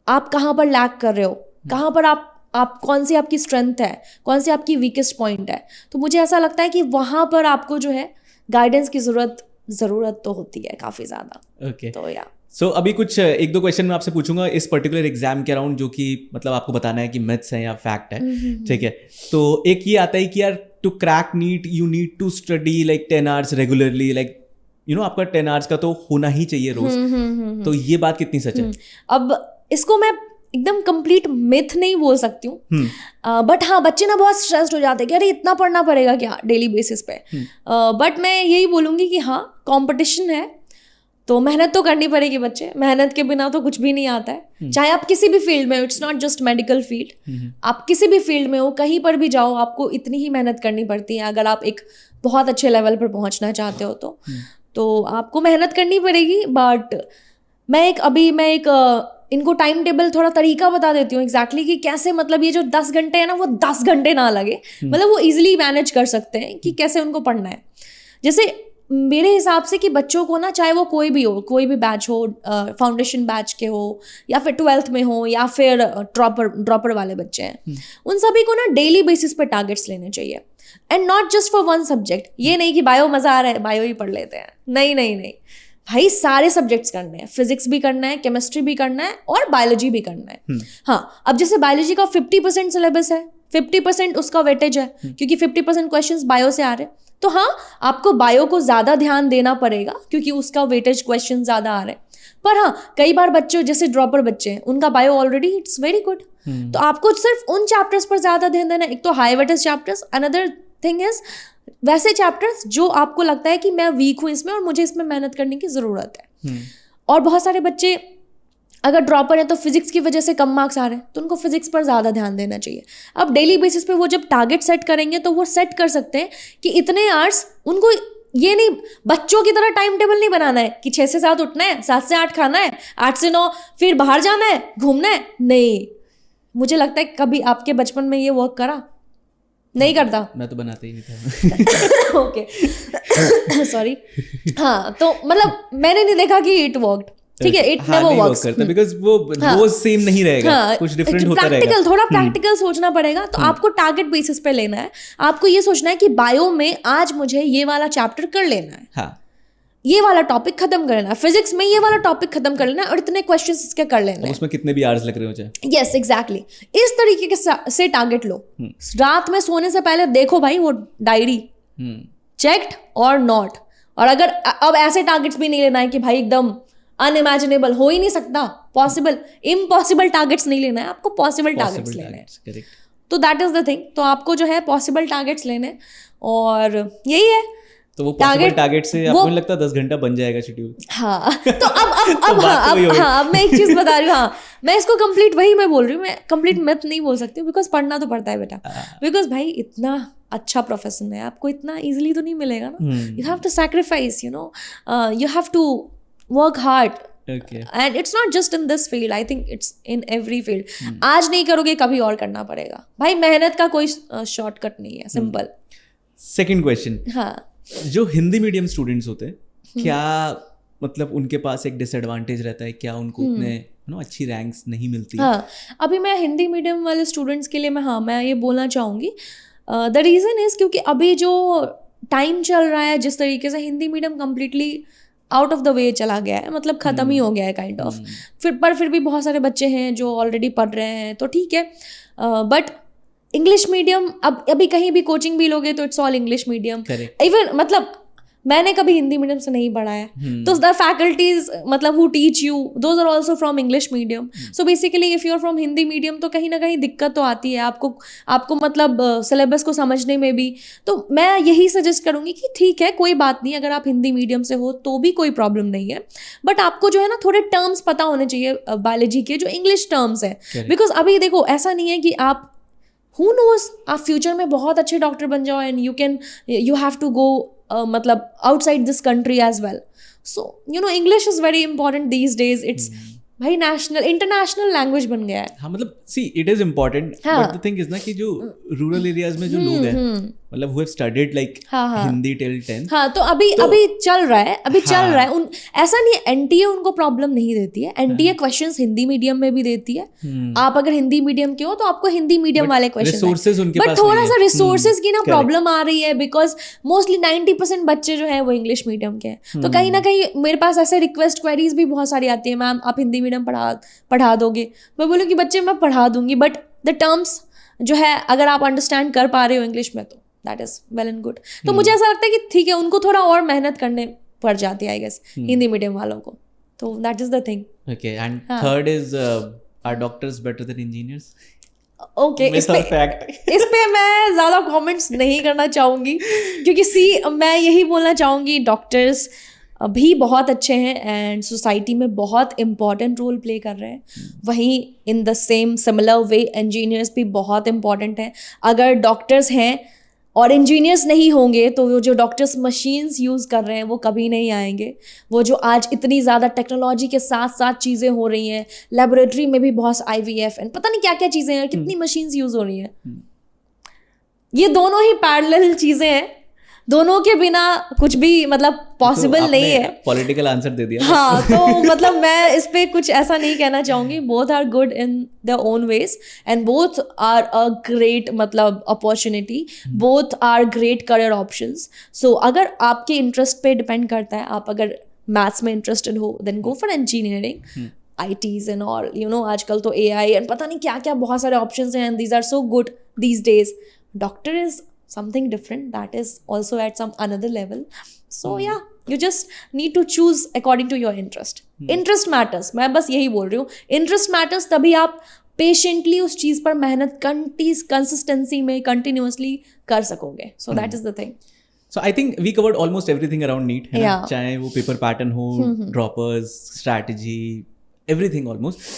आप कहाँ पर लैक कर रहे हो, कहाँ पर आप कौन सी आपकी स्ट्रेंथ है, कौन सी आपकी वीकेस्ट पॉइंट है. तो मुझे ऐसा लगता है कि वहाँ पर आपको जो है गाइडेंस की ज़रूरत तो होती है काफ़ी ज़्यादा. ओके, तो या सो अभी कुछ एक दो क्वेश्चन मैं आपसे पूछूंगा इस पर्टिकुलर एग्जाम के अराउंड, जो कि मतलब आपको बताना है कि मिथ्स है या फैक्ट है. ठीक है, तो एक ये आता है कि यार to crack NEET you need to study like 10 hours regularly, like you know आपका 10 आवर्स का तो होना ही चाहिए रोज. तो ये बात कितनी सच है? अब इसको मैं एकदम कंप्लीट मिथ नहीं बोल सकती हूँ, बट हाँ बच्चे ना बहुत स्ट्रेस्ड हो जाते हैं कि अरे इतना पढ़ना पड़ेगा क्या डेली बेसिस पे. बट मैं यही बोलूँगी कि हाँ, कंपटीशन है तो मेहनत तो करनी पड़ेगी बच्चे. मेहनत के बिना तो कुछ भी नहीं आता है. चाहे आप किसी भी फील्ड में हो, it's not just medical field, आप किसी भी फील्ड में हो, कहीं पर भी जाओ, आपको इतनी ही मेहनत करनी पड़ती है अगर आप एक बहुत अच्छे लेवल पर पहुंचना चाहते हो तो आपको मेहनत करनी पड़ेगी. बट मैं एक इनको टाइम टेबल, थोड़ा तरीका बता देती हूँ एग्जैक्टली कि कैसे, मतलब ये जो 10 घंटे है ना, वो 10 घंटे ना लगे, मतलब वो ईजिली मैनेज कर सकते हैं कि कैसे उनको पढ़ना है. जैसे मेरे हिसाब से कि बच्चों को ना, चाहे वो कोई भी बैच हो, फाउंडेशन बैच के हो या फिर 12th में हो या फिर ड्रॉपर वाले बच्चे हैं, उन सभी को ना डेली बेसिस पे टारगेट्स लेने चाहिए. And not just for one subject. ये नहीं कि बायो मज़ा आ रहा है बायो ही पढ़ लेते हैं, नहीं भाई, सारे सब्जेक्ट्स करने हैं. फिजिक्स भी करना है, केमिस्ट्री भी करना है और बायोलॉजी भी करना है. हाँ, अब जैसे बायोलॉजी का 50% सिलेबस है, 50% उसका वेटेज है, क्योंकि 50% क्वेश्चंस बायो से आ रहे हैं. तो हाँ, आपको बायो को ज़्यादा ध्यान देना पड़ेगा क्योंकि उसका वेटेज क्वेश्चन ज़्यादा आ रहे हैं. पर हाँ, कई बार बच्चे जैसे ड्रॉपर बच्चे हैं, उनका bio already it's very good, तो आपको सिर्फ उन चैप्टर्स पर ज़्यादा ध्यान देना है. एक तो high weightage chapters, another thing is वैसे चैप्टर्स जो आपको लगता है कि मैं वीक हूँ इसमें और मुझे इसमें मेहनत करने की ज़रूरत है. और बहुत सारे बच्चे अगर ड्रॉपर है तो फिजिक्स की वजह से कम मार्क्स आ रहे हैं, तो उनको फिजिक्स पर ज़्यादा ध्यान देना चाहिए. अब डेली बेसिस पे वो जब टारगेट सेट करेंगे तो वो सेट कर सकते हैं कि इतने आवर्स उनको, ये नहीं बच्चों की तरह टाइम टेबल नहीं बनाना है कि 6 से 7 उठना है, 7 से 8 खाना है, 8 से 9 फिर बाहर जाना है, घूमना है. नहीं, मुझे लगता है कभी आपके बचपन में ये वर्क करा? नहीं करता. मैं तो बनाता ही नहीं था. Okay, sorry. हाँ, तो मतलब मैंने नहीं देखा कि इट वर्कड. ठीक है, इट नेवर वर्क्स बिकॉज़ वो रोज सेम नहीं रहेगा, कुछ डिफरेंट होता रहेगा. थोड़ा प्रैक्टिकल सोचना पड़ेगा. तो आपको टारगेट बेसिस पे लेना है. आपको ये सोचना है कि बायो में आज मुझे ये वाला चैप्टर कर लेना है. हाँ, ये वाला टॉपिक खत्म कर लेना है. फिजिक्स में ये वाला टॉपिक खत्म कर लेना है और इतने क्वेश्चंस इसके कर लेना है. उसमें कितने भी आवर्स लग रहे हो चाहे. Yes, exactly. इस तरीके के से टारगेट लो. रात में सोने से पहले देखो भाई वो डायरी, चेक्ड और नॉट. और अगर अब ऐसे टारगेट्स भी नहीं लेना है कि भाई एकदम अनइमेजिनेबल, हो ही नहीं सकता, पॉसिबल, इम्पॉसिबल टारगेट्स नहीं लेना है. आपको पॉसिबल टारगेट्स लेने हैं. तो दैट इज द थिंग. तो आपको जो है पॉसिबल टारगेट्स लेने, और यही है. तो वो पॉसिबल टारगेट से आपको नहीं लगता 10 घंटा बन जाएगा शेड्यूल? हाँ, तो अब मैं एक चीज बता रही हूँ. हाँ, मैं इसको कंप्लीट, वही मैं बोल रही हूँ, मैं कंप्लीट मिथ नहीं बोल सकती हूँ, बिकॉज पढ़ना तो पड़ता है बेटा. बिकॉज भाई इतना अच्छा प्रोफेशन है, आपको इतना इजीली तो नहीं मिलेगा ना. You have to sacrifice, you know, you have to work hard. And it's not just in this field, I think it's in every field. आज नहीं करोगे कभी और करना पड़ेगा भाई. मेहनत का कोई शॉर्टकट नहीं है, सिंपल. सेकंड क्वेश्चन, हाँ, जो हिंदी मीडियम स्टूडेंट्स होते हैं, क्या मतलब उनके पास एक डिसएडवांटेज रहता है क्या? उनको उतने अच्छी रैंक्स नहीं मिलती? हाँ, अभी मैं हिंदी मीडियम वाले स्टूडेंट्स के लिए मैं ये बोलना चाहूँगी. द रीज़न इज़ क्योंकि अभी जो टाइम चल रहा है, जिस तरीके से Hindi medium completely out of the way चला गया है, मतलब ख़त्म ही हो गया है काइंड ऑफ. फिर भी बहुत सारे बच्चे हैं जो ऑलरेडी पढ़ रहे हैं, तो ठीक है. बट इंग्लिश मीडियम, अब अभी कहीं भी कोचिंग भी लोगे तो it's all English medium. Even मतलब मैंने कभी हिंदी मीडियम से नहीं पढ़ा है, तो द फैकल्टीज मतलब who teach you those are also from English medium. So basically if you are from Hindi medium तो कहीं ना कहीं दिक्कत तो आती है आपको मतलब सिलेबस को समझने में भी. तो मैं यही सजेस्ट करूँगी कि ठीक है, कोई बात नहीं, अगर आप हिंदी मीडियम से हो तो भी कोई प्रॉब्लम नहीं है. बट आपको जो है ना थोड़े टर्म्स पता होने चाहिए बायोलॉजी के, जो इंग्लिश टर्म्स है. बिकॉज अभी देखो, ऐसा नहीं है कि आप हु नोज आप फ्यूचर में बहुत अच्छे डॉक्टर बन जाओ and you have to go मतलब outside this country as well. So you know, English is very important these days. It's भाई नेशनल इंटरनेशनल लैंग्वेज बन गया है. हाँ, मतलब see it is important, but the thing is ना कि जो रूरल एरियाज में जो लोग हैं, मतलब who have studied like Hindi till 10th. हाँ, तो अभी चल रहा है. ऐसा नहीं है एनटीए उनको प्रॉब्लम नहीं देती है. एनटीए क्वेश्चंस हिंदी मीडियम में भी देती है. आप अगर हिंदी मीडियम के हो तो आपको हिंदी मीडियम वाले क्वेश्चन, बट थोड़ा सा रिसोर्सेज की ना प्रॉब्लम आ रही है, बिकॉज मोस्टली 90% बच्चे जो है वो इंग्लिश मीडियम के हैं. तो कहीं ना कहीं मेरे पास ऐसे रिक्वेस्ट क्वेरीज भी बहुत सारी आती है, मैम आप हिंदी मीडियम पढ़ा दोगे. मैं बोलूँ कि बच्चे मैं पढ़ा दूंगी, बट द टर्म्स जो है अगर आप अंडरस्टैंड कर पा रहे हो इंग्लिश में तो that is well and good. तो मुझे ऐसा लगता है कि ठीक है, उनको थोड़ा और मेहनत करने पड़ जाती है आई गेस हिंदी मीडियम वालों को. तो that is the thing. Okay, and third is are doctors better than engineers? Okay, इस पे मैं ज़्यादा कमेंट्स नहीं करना चाहूँगी, क्योंकि मैं यही बोलना चाहूँगी डॉक्टर्स भी बहुत अच्छे हैं एंड सोसाइटी में बहुत इम्पॉर्टेंट रोल प्ले कर रहे हैं. वहीं इन the same similar way engineers भी बहुत इम्पॉर्टेंट हैं. अगर डॉक्टर्स हैं और इंजीनियर्स नहीं होंगे तो वो जो डॉक्टर्स मशीन्स यूज़ कर रहे हैं वो कभी नहीं आएंगे. वो जो आज इतनी ज़्यादा टेक्नोलॉजी के साथ साथ चीज़ें हो रही हैं, लेबोरेटरी में भी बहुत IVF एंड पता नहीं क्या क्या चीज़ें हैं, कितनी मशीन्स यूज़ हो रही हैं. ये दोनों ही पैरेलल चीज़ें हैं, दोनों के बिना कुछ भी मतलब पॉसिबल नहीं है. पॉलिटिकल आंसर दे दिया. हाँ, तो मतलब मैं इस पे कुछ ऐसा नहीं कहना चाहूँगी. Both are good in their own ways and both are a great मतलब opportunity, both are great career options. सो अगर आपके इंटरेस्ट पे डिपेंड करता है, आप अगर मैथ्स में इंटरेस्टेड हो then go for engineering, ITs and all. You know, आजकल तो AI एंड पता नहीं क्या क्या बहुत सारे ऑप्शंस हैं and these are so good these days. Doctor is something different that is also at some another level. So yeah, you just need to choose according to your interest. Interest matters. मैं बस यही बोल रही हूँ, interest matters. तभी आप patiently उस चीज़ पर मेहनत consistency में continuously कर सकोगे. So that is the thing. So I think we covered almost everything around NEET. है ना? चाहे वो paper pattern हो, droppers, strategy, everything almost.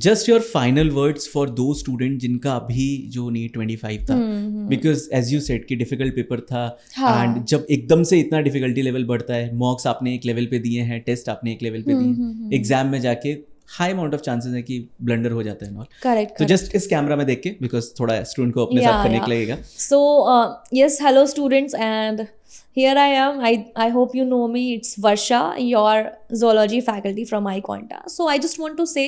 Just your final words for those students जिनका अभी जो NEET 25 था, because as you said कि difficult paper था. and जब एकदम से इतना difficulty level बढ़ता है, mocks आपने एक level पे दिए हैं, test आपने एक level पे दिए हैं, exam में जाके high amount of chances है कि blunder हो जाता है. Correct. तो just इस कैमरा में देख के, because थोड़ा student को अपने साथ करने के लगेगा. So yes, hello students, and here I am. I hope you know me. It's Varsha, your zoology faculty from iQuanta. So I just want to say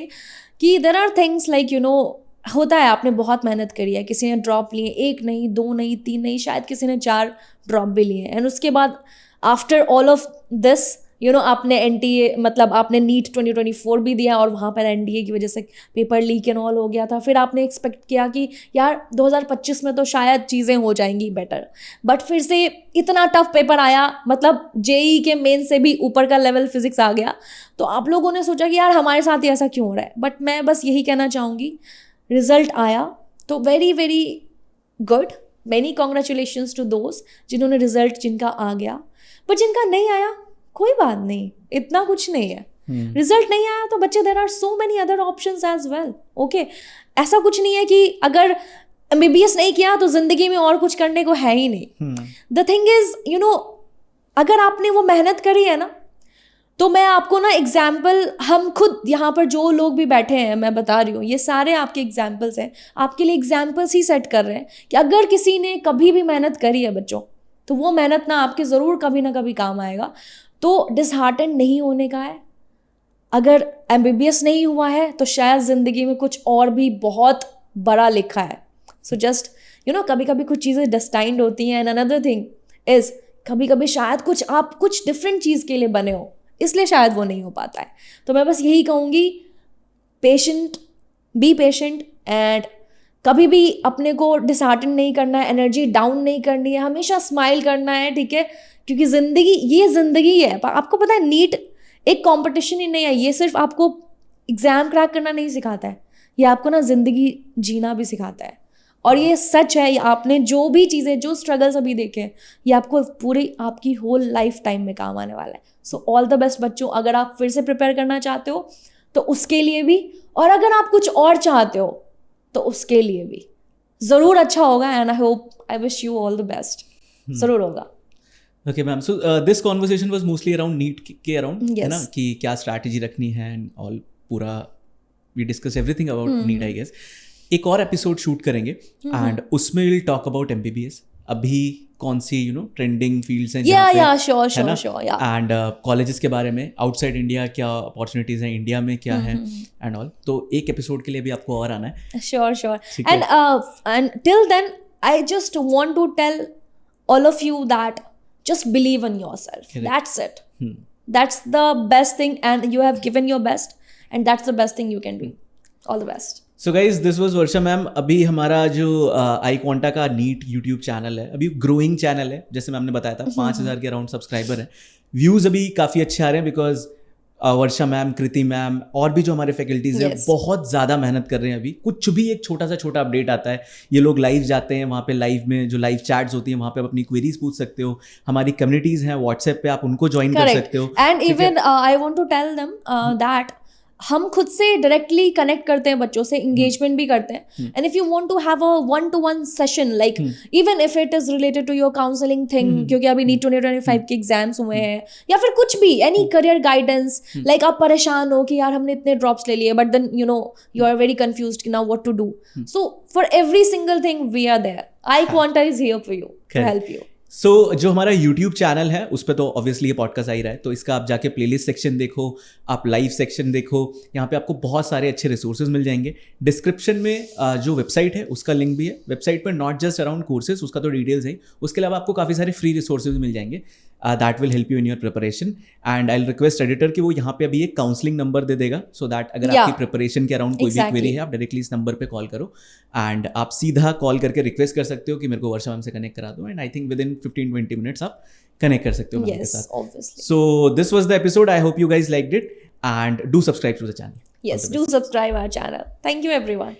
कि there are things like, you know, होता है आपने बहुत मेहनत करी है, किसी ने ड्रॉप लिए, 1 नहीं 2 नहीं 3 नहीं, शायद किसी ने 4 ड्रॉप भी लिए, एंड उसके बाद after all of this you know आपने NTA मतलब आपने NEET 2024 भी दिया और वहाँ पर NDA की वजह से पेपर लीक एंड ऑल हो गया था. फिर आपने एक्सपेक्ट किया कि यार 2025 में तो शायद चीज़ें हो जाएंगी बेटर, बट फिर से इतना टफ पेपर आया, मतलब JEE के मेन से भी ऊपर का लेवल फिजिक्स आ गया. तो आप लोगों ने सोचा कि यार हमारे साथ ही ऐसा क्यों हो रहा है. बट मैं बस यही कहना चाहूँगी, रिजल्ट आया तो very very good, many congratulations to those जिन्होंने रिजल्ट जिनका आ गया. बट जिनका नहीं आया कोई बात नहीं, इतना कुछ नहीं है. रिजल्ट नहीं आया तो बच्चे there are so many other options as well. Okay, ऐसा कुछ नहीं है कि अगर MBBS नहीं किया तो जिंदगी में और कुछ करने को है ही नहीं. The thing is you know, अगर आपने वो मेहनत करी है ना, तो मैं आपको ना एग्जाम्पल, हम खुद यहाँ पर जो लोग भी बैठे हैं, मैं बता रही हूँ, ये सारे आपके एग्जाम्पल्स हैं. आपके लिए एग्जाम्पल्स ही सेट कर रहे हैं कि अगर किसी ने कभी भी मेहनत करी है बच्चों, तो वो मेहनत ना आपके ज़रूर कभी ना कभी काम आएगा. तो डिसहार्टेंड नहीं होने का है. अगर MBBS नहीं हुआ है तो शायद ज़िंदगी में कुछ और भी बहुत बड़ा लिखा है. सो जस्ट यू नो, कभी कभी कुछ चीज़ें डेस्टाइंड होती हैं. एंड अनदर थिंग इज़, कभी कभी शायद आप कुछ डिफरेंट चीज़ के लिए बने हो, इसलिए शायद वो नहीं हो पाता है. तो मैं बस यही कहूँगी, पेशेंट, बी पेशेंट, एंड कभी भी अपने को डिसहार्टन नहीं करना है, एनर्जी डाउन नहीं करनी है, हमेशा स्माइल करना है, ठीक है? क्योंकि ज़िंदगी, ये ज़िंदगी है. आपको पता है, नीट एक कंपटीशन ही नहीं है. ये सिर्फ आपको एग्ज़ाम क्रैक करना नहीं सिखाता है, ये आपको ना ज़िंदगी जीना भी सिखाता है. और ये सच है, ये आपने जो भी चीज़ें, जो स्ट्रगल्स अभी देखे हैं, ये आपको पूरी आपकी होल लाइफ टाइम में काम आने वाला है. सो ऑल द बेस्ट बच्चों. अगर आप फिर से प्रिपेयर करना चाहते हो तो उसके लिए भी, और अगर आप कुछ और चाहते हो तो उसके लिए भी ज़रूर अच्छा होगा. And I wish you all the best. ज़रूर होगा. Okay ma'am, so this conversation was mostly around NEET के अराउंड, है ना, कि क्या स्ट्रैटेजी रखनी है एंड ऑल. पूरा we discuss everything about NEET, I guess. एक और एपिसोड शूट करेंगे एंड उसमें विल टॉक अबाउट MBBS. अभी कौन सी ट्रेंडिंग फील्ड्स हैं श्योर. एंड कॉलेजेस के बारे में, आउटसाइड इंडिया क्या अपॉर्चुनिटीज हैं, इंडिया में क्या है एंड ऑल. तो एक एपिसोड के लिए भी आपको और आना है. Sure. And till then I just want to tell all of you that just believe in yourself. Correct. That's it. That's the best thing, and you have given your best, and that's the best thing you can do. All the best. So guys, this was Varsha ma'am. अभी हमारा जो आई quanta का NEET YouTube channel है, अभी growing channel है, जैसे ma'am ने बताया था. 5,000 के अराउंड सब्सक्राइबर है. व्यूज़ अभी काफ़ी अच्छे आ रहे हैं because Varsha ma'am, Kriti ma'am और भी जो हमारे फैकल्टीज हैं बहुत ज़्यादा मेहनत कर रहे हैं. अभी कुछ भी एक छोटा अपडेट आता है, ये लोग लाइव जाते हैं, वहाँ पे लाइव में जो लाइव चैट्स होती हैं वहाँ पे आप अपनी क्वेरीज पूछ सकते हो. हमारी कम्युनिटीज़ हैं व्हाट्सएप पे, आप उनको ज्वाइन कर सकते हो. And even I want to tell them that हम खुद से डायरेक्टली कनेक्ट करते हैं बच्चों से, इंगेजमेंट भी करते हैं. And if you want to have a 1-to-1 session, like even if it is related to your counselling thing, क्योंकि अभी नीट 2025 के एग्जाम्स हुए हैं, या फिर कुछ भी, एनी करियर गाइडेंस, लाइक आप परेशान हो कि यार हमने इतने ड्रॉप्स ले लिए, but then you know you are very confused now what to do. So for every single thing we are there. IQuanta is here for you to help you. So जो हमारा YouTube channel है उस पर तो obviously ये podcast आ ही रहा है, तो इसका आप जाके प्लेलिस्ट सेक्शन देखो, आप लाइव सेक्शन देखो, यहाँ पे आपको बहुत सारे अच्छे रिसोर्सेज मिल जाएंगे. डिस्क्रिप्शन में जो वेबसाइट है उसका लिंक भी है. वेबसाइट पर नॉट जस्ट अराउंड कोर्सेज, उसका तो डिटेल्स है, उसके अलावा आपको काफ़ी सारे फ्री रिसोर्सेज मिल जाएंगे. That will help you in your preparation. And I request editor कि वो यहाँ पे अभी एक काउंसलिंग नंबर दे देगा, सो दैट अगर आपकी प्रिपरेशन के अराउंड कोई भी क्वेरी है, आप डायरेक्टली इस नंबर पे कॉल करो एंड आप सीधा कॉल करके रिक्वेस्ट कर सकते हो कि मेरे को वर्षा मैम से कनेक्ट करा दो. And I think within 15-20 minutes आप कनेक्ट कर सकते हो मैम के साथ. So this was the episode. I hope you guys liked it and do subscribe to the channel. Yes, do subscribe our channel. Thank you everyone.